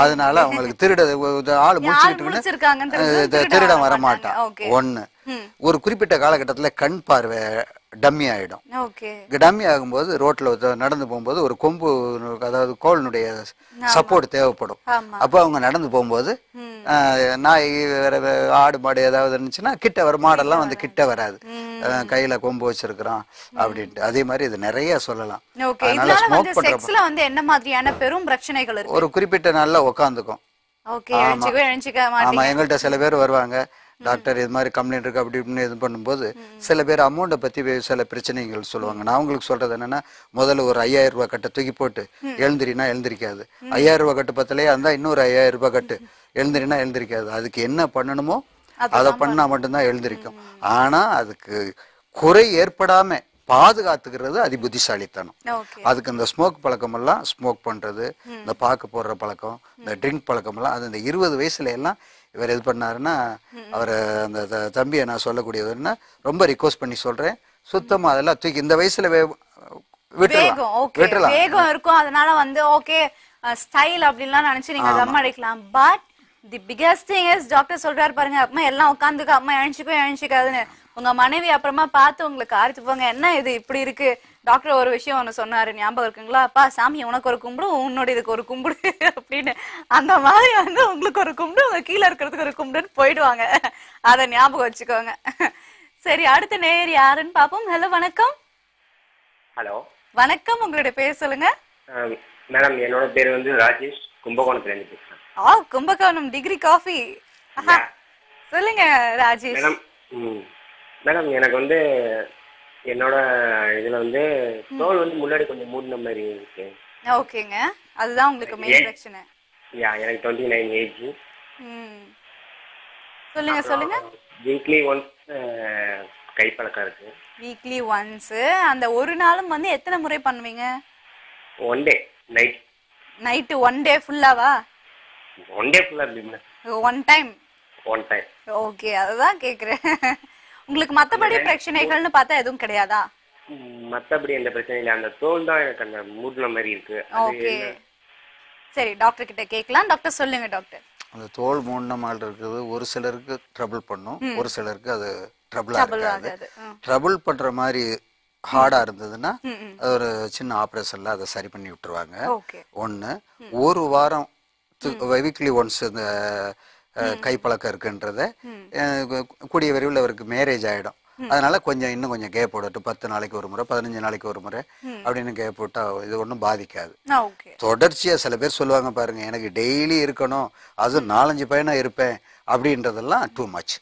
அதனால அவங்களுக்கு ஆள் முடிச்சுக்கிட்டு திருடம் வரமாட்டான். ஒண்ணு, ஒரு குறிப்பிட்ட காலகட்டத்துல கண் பார்வை டம்மி ஆயிடும். டம்மி ஆகும்போது ரோட்ல நடந்து போகும்போது ஒரு கொம்பு, அதாவது கோலினுடைய சப்போர்ட் தேவைப்படும். அப்ப அவங்க நடந்து போகும்போது நாய் ஆடு மாடு ஏதாவது இருந்துச்சுன்னா கிட்ட வர, மாடெல்லாம் வந்து கிட்ட வராது, கையில கொம்பு வச்சிருக்கிறோம் அப்படின்ட்டு. அதே மாதிரி இது நிறைய சொல்லலாம். அதனால ஸ்மோக் பண்ற வந்து என்ன மாதிரியான பெரும் பிரச்சனைகள் இருக்கு? ஒரு குறிப்பிட்ட நாள்ல உட்காந்துக்கும். ஆமா, எங்கள்கிட்ட சில பேர் வருவாங்க, டாக்டர் இது மாதிரி கம்ப்ளைண்ட் இருக்கு அப்படி இப்படின்னு இது பண்ணும்போது சில பேர் அமௌண்ட்டை பத்தி சில பிரச்சனைகள் சொல்லுவாங்க. நான் அவங்களுக்கு சொல்றது என்னன்னா, முதல்ல ஒரு 5000 ரூபாய் கட்டை தூக்கி போட்டு எழுந்திரினா எழுந்திரிக்காது. 5000 ரூபாய் கட்டு பத்தலையே இருந்தா இன்னொரு 5000 ரூபாய் கட்டு, எழுந்திரினா எழுந்திரிக்காது. அதுக்கு என்ன பண்ணணுமோ அதை பண்ணா மட்டும்தான் எழுந்திரிக்கும். ஆனா அதுக்கு குறை ஏற்படாம பாதுகாத்துக்கிறது அதி புத்திசாலித்தனம். அதுக்கு இந்த ஸ்மோக் பழக்கம் எல்லாம், ஸ்மோக் பண்றது, இந்த பாக்கு போடுற பழக்கம், இந்த ட்ரிங்க் பழக்கம் எல்லாம், அது இந்த 20 வயசுல எல்லாம் இவர் இது பண்ணாருன்னா, அவர் அந்த தம்பியை நான் சொல்லக்கூடியதுன்னா ரொம்ப ரிக்வஸ்ட் பண்ணி சொல்றேன், சுத்தமா அதெல்லாம் தூக்கி இந்த வயசுல விட்டுறலாம். வேகம் இருக்கும், அதனால வந்து ஓகே ஸ்டைல் அப்படின்லாம் நினைச்சு நீங்க தம் அடிக்கலாம். But the biggest thing is, doctor சொல்றாரு பாருங்க, அம்மா எல்லாம் உட்காந்துக்க, அம்மா எழுச்சிக்காதுன்னு. உங்க மனைவி அப்புறமா பார்த்து உங்களுக்கு ஆரித்து போங்க, என்ன இது இப்படி இருக்கு. டாக்டர் ஒரு விஷயம் ஒண்ணு சொன்னாரு, ஞாபகம் இருக்குங்களா? அப்பா, சாமி உனக்கு ஒரு கும்பிடு, உன்னோட இதுக்கு ஒரு கும்பிடு அப்படின்னு. அந்த மாதிரி வந்து உங்களுக்கு ஒரு கும்பிடு, உங்க கீழே இருக்கிறதுக்கு ஒரு கும்பிடுன்னு போயிடுவாங்க. அதை ஞாபகம் வச்சுக்கோங்க. சரி, அடுத்த நேயர் யாருன்னு பாப்போம். ஹலோ, வணக்கம். ஹலோ, வணக்கம். உங்களுடைய பேர் சொல்லுங்க. மேடம், என்னோட பேர் வந்து ராஜேஷ், கும்பகோணத்துல இருந்து பேசுறேன். Kumbakonam degree coffee. சொல்லுங்க ராஜேஷ். மேடம், எனக்கு வந்து என்னோட இதுல வந்து தோல் வந்து முன்னாடி கொஞ்சம் மூடின மாதிரி இருக்கு. ஓகேங்க, அதுதான் உங்களுக்கு மெயின் பிரச்சனை. எனக்கு 29 ஏஜ். சொல்லுங்க. வீக்லி ஒன்ஸ் கைப்பழக்கம் இருக்கு. Weekly once. அந்த ஒரு நாளும் வந்து எத்தனை முறை பண்ணுவீங்க? One day night one day ஃபுல்லாவா? ஒன் டே ஃபுல்லா இல்ல, one time. One time. Okay, அதுதான் கேக்குறேன். உங்களுக்கு மத்தபடி பிரச்சனைகள்னு பார்த்தா எதுவும் கிடையாதா? மத்தபடி எந்த பிரச்சனையும் இல்லை, அந்த தோல் தான் எனக்கு அந்த மூடின மாதிரி இருக்கு. ஓகே, சரி டாக்டர் கிட்ட கேட்கலாம். டாக்டர் சொல்லுங்க டாக்டர். அந்த தோல் மூடின மாதிரி இருக்குது, ஒரு சிலருக்கு ட்ரபிள் பண்ணும், ஒரு சிலருக்கு அது ட்ரபிளா இருக்காது. ட்ரபிள் பண்ற மாதிரி ஹார்டா இருந்ததுன்னா அது ஒரு சின்ன ஆப்ரேஷன்ல அதை சரி பண்ணி விட்டுருவாங்க. ஒன்று, ஒரு வாரம் வீக்லி ஒன்ஸ் இந்த கைப்பழக்கம் இருக்குன்றத கூடிய விரைவில் அவருக்கு மேரேஜ் ஆகிடும். அதனால இன்னும் கொஞ்சம் கேப் போடட்டும், 10 நாளைக்கு ஒரு முறை, 15 நாளைக்கு ஒரு முறை அப்படின்னு கேப் போட்டா இது ஒன்றும் பாதிக்காது. தொடர்ச்சியா சில பேர் சொல்லுவாங்க பாருங்க, எனக்கு டெய்லி இருக்கணும், அது 4-5 பையனா இருப்பேன் அப்படின்றதெல்லாம் டூ மச்,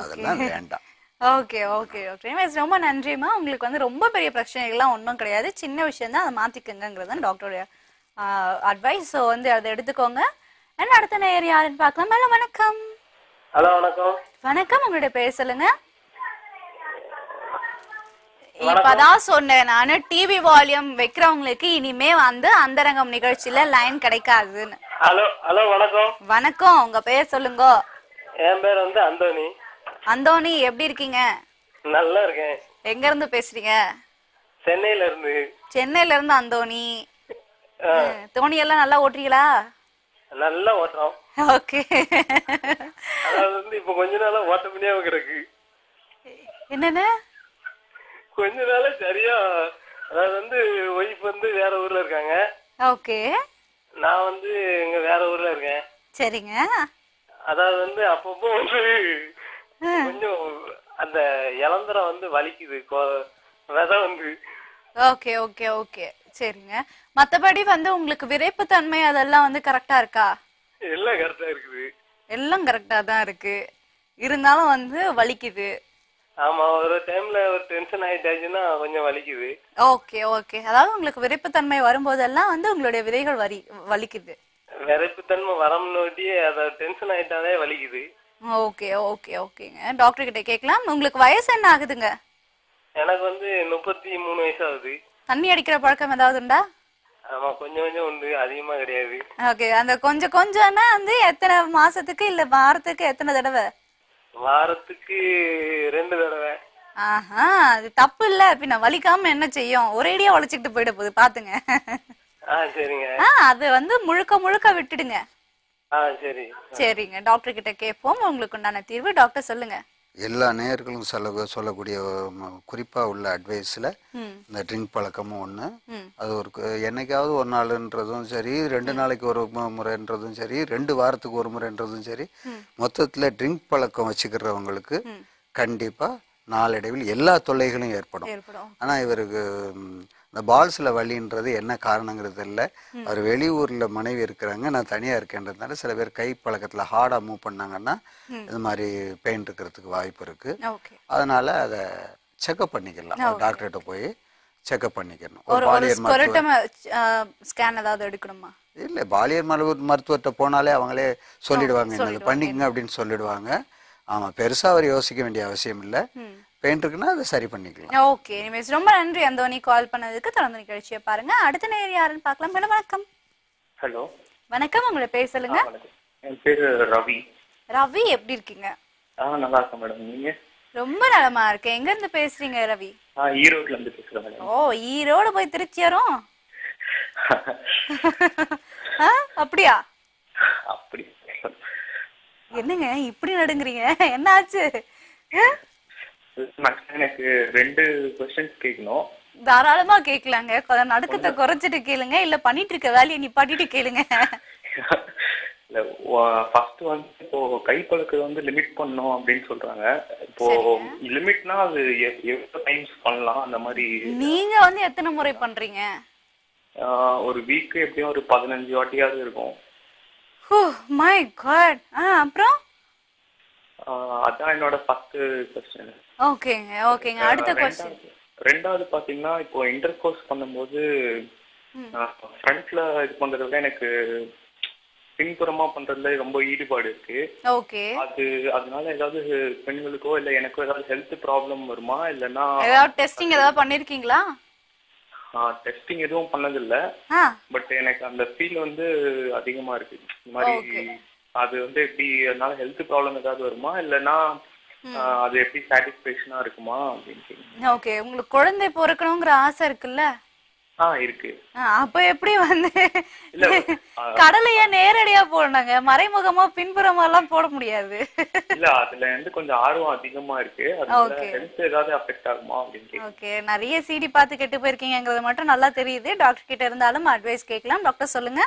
அதெல்லாம் வேண்டாம். ஓகே ஓகே ஓகே, ரொம்ப நன்றிமா. உங்களுக்கு வந்து ரொம்ப பெரிய பிரச்சனைகள்லாம் ஒன்றும் கிடையாது, சின்ன விஷயம் தான், அதை மாத்திக்கங்கிறது தான் டாக்டருடைய அட்வைஸ். ஸோ வந்து அதை எடுத்துக்கோங்க. என்ன அடுத்த நேர் யாருன்னு பார்க்கலாம். ஹலோ வணக்கம். ஹலோ வணக்கம். வணக்கம், உங்களுடைய பேர் சொல்லுங்க. இப்பதான் சொன்னேன் நானு, டிவி வால்யூம் வைக்கிறவங்களுக்கு இனிமே வந்து அந்தரங்கம் நிகழ்ச்சியில லைன் கிடைக்காதுன்னு. ஹலோ ஹலோ வணக்கம். வணக்கம், உங்க பேர் சொல்லுங்க. என் பேர் வந்து அந்தோனி. அந்தோனி, எப்படி இருக்கீங்க? நல்லா இருக்கேன். எங்க இருந்து பேசுறீங்க? சென்னையில இருந்து. சென்னையில இருந்து அந்தோனி. தோணி எல்லாம் நல்லா ஓட்டுறீங்களா? நல்லா ஓட்டுறோம். ஓகே. அதாவது வந்து இப்ப கொஞ்ச நாளா ஓட்ட முடியாம கிடக்கு. என்னன்னு? கொஞ்ச நாளா சரியா, அதாவது வந்து ஒய்ஃப் வந்து வேற ஊர்ல இருக்காங்க. ஓகே. நான் வந்து இங்க வேற ஊர்ல இருக்கேன். சரிங்க. அதாவது வந்து அப்பப்போ வந்து கொஞ்சம் அந்த இளந்தரம் வந்து வலிக்குது, விதை வந்து. ஓகே ஓகே ஓகே, சரிங்க. மத்தபடி வந்து உங்களுக்கு விரைப்பு தன்மை அதெல்லாம் வந்து கரெக்டா இருக்கா? எல்லாம் கரெக்டா இருக்குது. எல்லாம் கரெக்டா தான் இருக்கு, இருந்தாலும் வந்து வலிக்குது. ஆமா, ஒரு டைம்ல ஒரு டென்ஷன் ஆயிட்டாச்சுன்னா கொஞ்சம் வலிக்குது. ஓகே ஓகே, அதாவது உங்களுக்கு விரைப்பு தன்மை வரும்போதெல்லாம் வந்து உங்களுடைய விதைகள் வலிக்குது. விரைப்பு தன்மை வரமுன்னாடி அத டென்ஷன் ஆயிட்டாலே வலிக்குது. ஓகே ஓகே ஓகேங்க, டாக்டர் கிட்ட கேட்கலாம். உங்களுக்கு வயசு என்ன ஆகுதுங்க? எனக்கு வந்து 33 வயசு ஆகுது. தண்ணி அடிக்கிற பழக்கம் ஏதாவது உண்டா? ஆமா, கொஞ்சம் கொஞ்சம் உண்டு, அதிகமா கிடையாது. ஓகே, அந்த கொஞ்சம் கொஞ்சம்னா வந்து எத்தனை மாசத்துக்கு இல்ல வாரத்துக்கு எத்தனை தடவை? வாரத்துக்கு 2 தடவை. ஆஹா, அது தப்பு இல்ல. பின்ன வலிக்காம என்ன செய்யும், ஒரேடியா வலிச்சுக்கிட்டு போயிட போகுது, பாத்துங்க. சரிங்க. அது வந்து முழுக்க முழுக்க விட்டுடுங்க. சரி சரிங்க, டாக்டர் கிட்ட கேட்போம், உங்களுக்கு உண்டான தீர்வு. டாக்டர் சொல்லுங்க. எல்லா நேயர்களும் சொல்லக்கூடிய குறிப்பா உள்ள அட்வைஸ்ல இந்த ட்ரிங்க் பழக்கமும் ஒண்ணு. அது ஒரு என்னைக்காவது ஒரு நாளுன்றதும் சரி, 2 நாளைக்கு ஒரு முறைன்றதும் சரி, 2 வாரத்துக்கு ஒரு முறைன்றதும் சரி, மொத்தத்துல ட்ரிங்க் பழக்கம் வச்சுக்கிறவங்களுக்கு கண்டிப்பா நாளடைவில் எல்லா தொல்லைகளும் ஏற்படும். ஆனா இவருக்கு இந்த பால்ஸ்ல வலின்றது என்ன காரணங்கிறது இல்லை. அவர் வெளியூர்ல மனைவி இருக்கிறாங்க, நான் தனியா இருக்கேன்றதுனால சில பேர் கை பழக்கத்துல ஹார்டா மூவ் பண்ணாங்கன்னா இது மாதிரி பெயின் இருக்கிறதுக்கு வாய்ப்பு இருக்கு. அதனால அதை செக்அப் பண்ணிக்கலாம், டாக்டர்கிட்ட போய் செக்அப் பண்ணிக்கணும். ஒரு பாலியர் ஸ்கேன் ஏதாவது எடுக்கணுமா? இல்லை, பாலியர் மருத்துவர்கிட்ட போனாலே அவங்களே சொல்லிடுவாங்க, என்ன பண்ணிக்கங்க அப்படின்னு சொல்லிடுவாங்க. ஆமா, பெருசா அவர் யோசிக்க வேண்டிய அவசியம் இல்லை. பெயின் இருக்குன்னா அதை சரி பண்ணிக்கலாம். ஓகே, எனிவேஸ் ரொம்ப நன்றி அந்தோனி, கால் பண்ணதுக்கு. தொடர்ந்து நிகழ்ச்சியை பாருங்க. அடுத்த நேர் யாருன்னு பார்க்கலாம். மேடம் வணக்கம். ஹலோ வணக்கம், உங்களை பேர் சொல்லுங்க. என் பேரு ரவி. ரவி, எப்படி இருக்கீங்க? நல்லா இருக்கேன் மேடம், நீங்க? ரொம்ப நலமா இருக்கேன். எங்க இருந்து பேசுறீங்க ரவி? ஈரோட்ல இருந்து பேசுறேன் மேடம். ஓ, ஈரோடு போய் திருச்சி வரும்? அப்படியா? அப்படி என்னங்க இப்படி நடுங்குறீங்க, என்ன ஆச்சு? எனக்கு 2 क्वेश्चंस கேட்கணும். தாராளமா கேட்கலாங்க. நடுக்கத்தை குறைச்சிட்டு கேளுங்க, இல்ல பண்ணிட்டு இருக்க வேலையை நிப்பாட்டிட்டு கேளுங்க. இல்ல, ஃபர்ஸ்ட் வந்து இப்போ கைப்பழக்கம் வந்து லிமிட் பண்ணணும் அப்படின்னு சொல்றாங்க. இப்போ லிமிட்னா அது எவ்வளவு டைம்ஸ் பண்ணலாம் அந்த மாதிரி? நீங்க வந்து எத்தனை முறை பண்றீங்க? ஒரு வீக் எப்படியும் ஒரு 15 வாட்டியாவது இருக்கும். Oh my God. அப்புறம் அதான் என்னோட ஃபர்ஸ்ட் क्वेश्चन. ஓகேங்க ஓகேங்க, அடுத்த क्वेश्चन. ரெண்டாவது பாத்தீங்கன்னா, இப்போ இன்டர்கோர்ஸ் பண்ணும்போது ஃப்ரண்ட்ல இது பண்றத விட எனக்கு பின்புறமா பண்றதுல ரொம்ப ஈடுபாடு இருக்கு. ஓகே, அதனால ஏதாவது பெண்களுக்கோ இல்ல எனக்கோ ஏதாவது ஹெல்த் ப்ராப்ளம் வருமா? இல்லனா ஏதாவது டெஸ்டிங் ஏதாவது பண்ணிருக்கீங்களா? டெஸ்டிங் எதுவும் பண்ணதில்ல, பட் எனக்கு அந்த ஃபீல் வந்து அதிகமா இருக்கு. இந்த மாதிரி அது வந்து எப்படி, அதனால ஹெல்த் ப்ராப்ளம் ஏதாவது வருமா? இல்லனா அது எப்படி சாட்டிஸ்பேக்ஷனா இருக்குமா அப்படின்னு. ஓகே, உங்களுக்கு குழந்தை பிறக்கணுங்கிற ஆசை இருக்குல்ல? இருக்கு. அப்ப எப்படி வந்து கடலையா நேரடியா போடுனாங்க, மறைமுகமா பின்புறமா எல்லாம் போட முடியாது. இல்ல அதுல வந்து கொஞ்சம் ஆர்வம் அதிகமா இருக்கு. அதுல ஹெல்த் ஏதாவது அஃபெக்ட் ஆகுமா அப்படின்னு. ஓகே, நிறைய சிடி பார்த்து கெட்டு போயிருக்கீங்கிறது மட்டும் நல்லா தெரியுது. டாக்டர் கிட்ட இருந்தாலும் அட்வைஸ் கேட்கலாம். டாக்டர் சொல்லுங்க.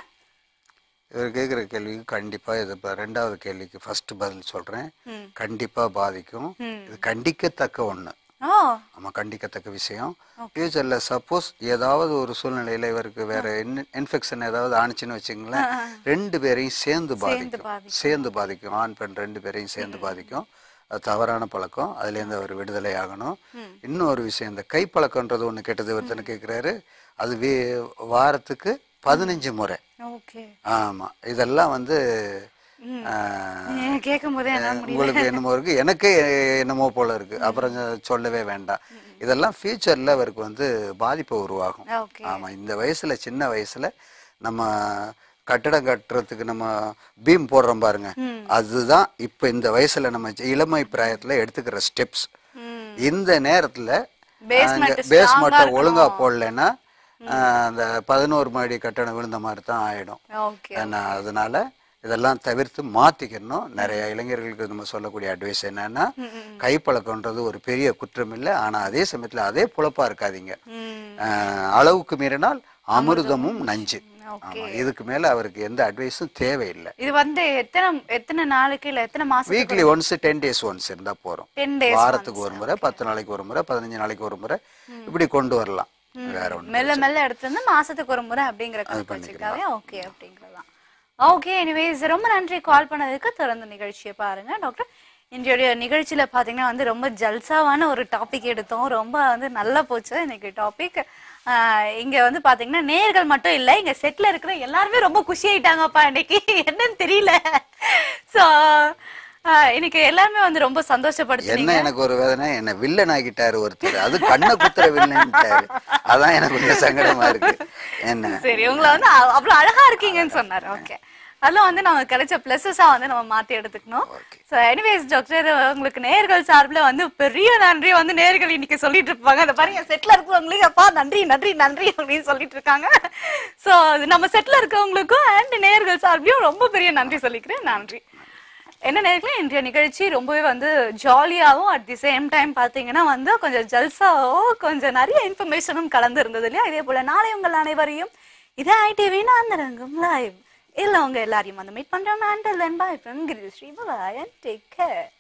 இவர் கேட்குற கேள்விக்கு கண்டிப்பா இது ரெண்டாவது கேள்விக்கு ஃபர்ஸ்ட் பதில் சொல்றேன். கண்டிப்பா பாதிக்கும். இது கண்டிக்கத்தக்க ஒண்ணு. ஆமா, கண்டிக்கத்தக்க விஷயம். ஃபியூச்சர்ல சப்போஸ் ஏதாவது ஒரு சூழ்நிலையில இவருக்கு வேற இன்ஃபெக்ஷன் ஏதாவது ஆனிச்சுன்னு வச்சுங்களேன், 2 பேரையும் சேர்ந்து பாதிக்கும். ஆண் பெண் 2 பேரையும் சேர்ந்து பாதிக்கும். அது தவறான பழக்கம். அதுலேருந்து அவர் விடுதலை ஆகணும். இன்னொரு விஷயம், இந்த கைப்பழக்கம்ன்றது ஒன்று கெட்டது. ஒருத்தனை கேட்குறாரு, அது வாரத்துக்கு 15 முறை. ஆமா, இதெல்லாம் வந்து உங்களுக்கு என்னமோ இருக்கு, எனக்கே என்னமோ போல இருக்கு. அப்புறம் சொல்லவே வேண்டாம். இதெல்லாம் ஃபியூச்சர்ல அவருக்கு வந்து பாதிப்பை உருவாகும். ஆமா, இந்த வயசுல சின்ன வயசுல நம்ம கட்டடம் கட்டுறதுக்கு நம்ம பீம் போடுறோம் பாருங்க, அதுதான் இப்ப இந்த வயசுல நம்ம இளமை பிராயத்துல எடுத்துக்கிற ஸ்டெப்ஸ். இந்த நேரத்துல பேஸ்மெண்ட்டை ஒழுங்கா போடலன்னா அந்த 11 மாடி கட்டணம் விழுந்த மாதிரி தான் ஆயிடும். அதனால இதெல்லாம் தவிர்த்து மாத்திக்கணும். நிறைய இளைஞர்களுக்கு நம்ம சொல்லக்கூடிய அட்வைஸ் என்னன்னா, கைப்பழக்கம்ன்றது ஒரு பெரிய குற்றம் இல்லை. ஆனா அதே சமயத்துல அதே பொழப்பா இருக்காதீங்க. அளவுக்கு மீறினால் அமிர்தமும் நஞ்சு. இதுக்கு மேல அவருக்கு எந்த அட்வைஸும் தேவையில்லை. இது வந்து எத்தனை நாளைக்கு இல்ல எத்தனை மாசம்? வீக்லி ஒன்ஸ் 10 days ஒன்ஸ் இருந்தா போறோம். வாரத்துக்கு ஒரு முறை, 10 நாளைக்கு ஒரு முறை, 15 நாளைக்கு ஒரு முறை, இப்படி கொண்டு வரலாம். வேற ஒண்ணு மெல்ல மெல்ல எடுத்து வந்து மாசத்துக்கு ஒரு முறை அப்படிங்கிற கணக்கு வச்சுக்கிட்டாவே ஓகே அப்படிங்கறதான். ஓகே, எனிவேஸ் ரொம்ப நன்றி கால் பண்ணதுக்கு. தொடர்ந்து நிகழ்ச்சியை பாருங்க. டாக்டர், இன்றைய நிகழ்ச்சியில பாத்தீங்கன்னா வந்து ரொம்ப ஜல்சாவான ஒரு டாபிக் எடுத்தோம். ரொம்ப வந்து நல்லா போச்சு இன்னைக்கு டாபிக். இங்க வந்து பாத்தீங்கன்னா நேர்கள் மட்டும் இல்ல, இங்க செட்ல இருக்கிற எல்லாருமே ரொம்ப குஷி ஆயிட்டாங்கப்பா இன்னைக்கு. என்னன்னு தெரியல. சோ இன்னைக்கு எல்லாருமே வந்து ரொம்ப சந்தோஷப்படுத்து. என்ன எனக்கு ஒரு வேதனை, என்ன வில்லன் ஆகிட்டாரு ஒருத்தர். அது கண்ண குத்துற வில்லன்ட்டாரு. அதான் எனக்கு கொஞ்சம் சங்கடமா இருக்கு. என்ன சரி, உங்களை வந்து அவ்வளவு அழகா இருக்கீங்கன்னு சொன்னாரு. ஓகே, அதெல்லாம் வந்து நம்ம கிடைச்ச பிளஸஸா வந்து நம்ம மாத்தி எடுத்துக்கணும். சோ எனிவேஸ் டாக்டர், உங்களுக்கு நேயர்கள் சார்பில் வந்து பெரிய நன்றி வந்து நேயர்கள் இன்னைக்கு சொல்லிட்டு இருப்பாங்க. அந்த பாருங்க, செட்ல இருக்கிறவங்களுக்கு அப்பா நன்றி நன்றி நன்றி அப்படின்னு சொல்லிட்டு இருக்காங்க. சோ நம்ம செட்ல இருக்கிறவங்களுக்கும் அண்ட் நேயர்கள் சார்பிலையும் ரொம்ப பெரிய நன்றி சொல்லிக்கிறேன். நன்றி. என்ன நேயர்களே, இன்றைய நிகழ்ச்சி ரொம்பவே வந்து ஜாலியாகவும் அட் தி சேம் டைம் பார்த்தீங்கன்னா வந்து கொஞ்சம் ஜல்சாவும் கொஞ்சம் நிறைய இன்ஃபர்மேஷனும் கலந்து இருந்தது இல்லையா? இதே போல நாளை உங்கள் அனைவரையும் இதே ITV நாந்தரங்கம் லைவ் இல்ல உங்க எல்லாரையும் வந்து மீட் பண்றோம். And then bye from Krishree. Bye and take care.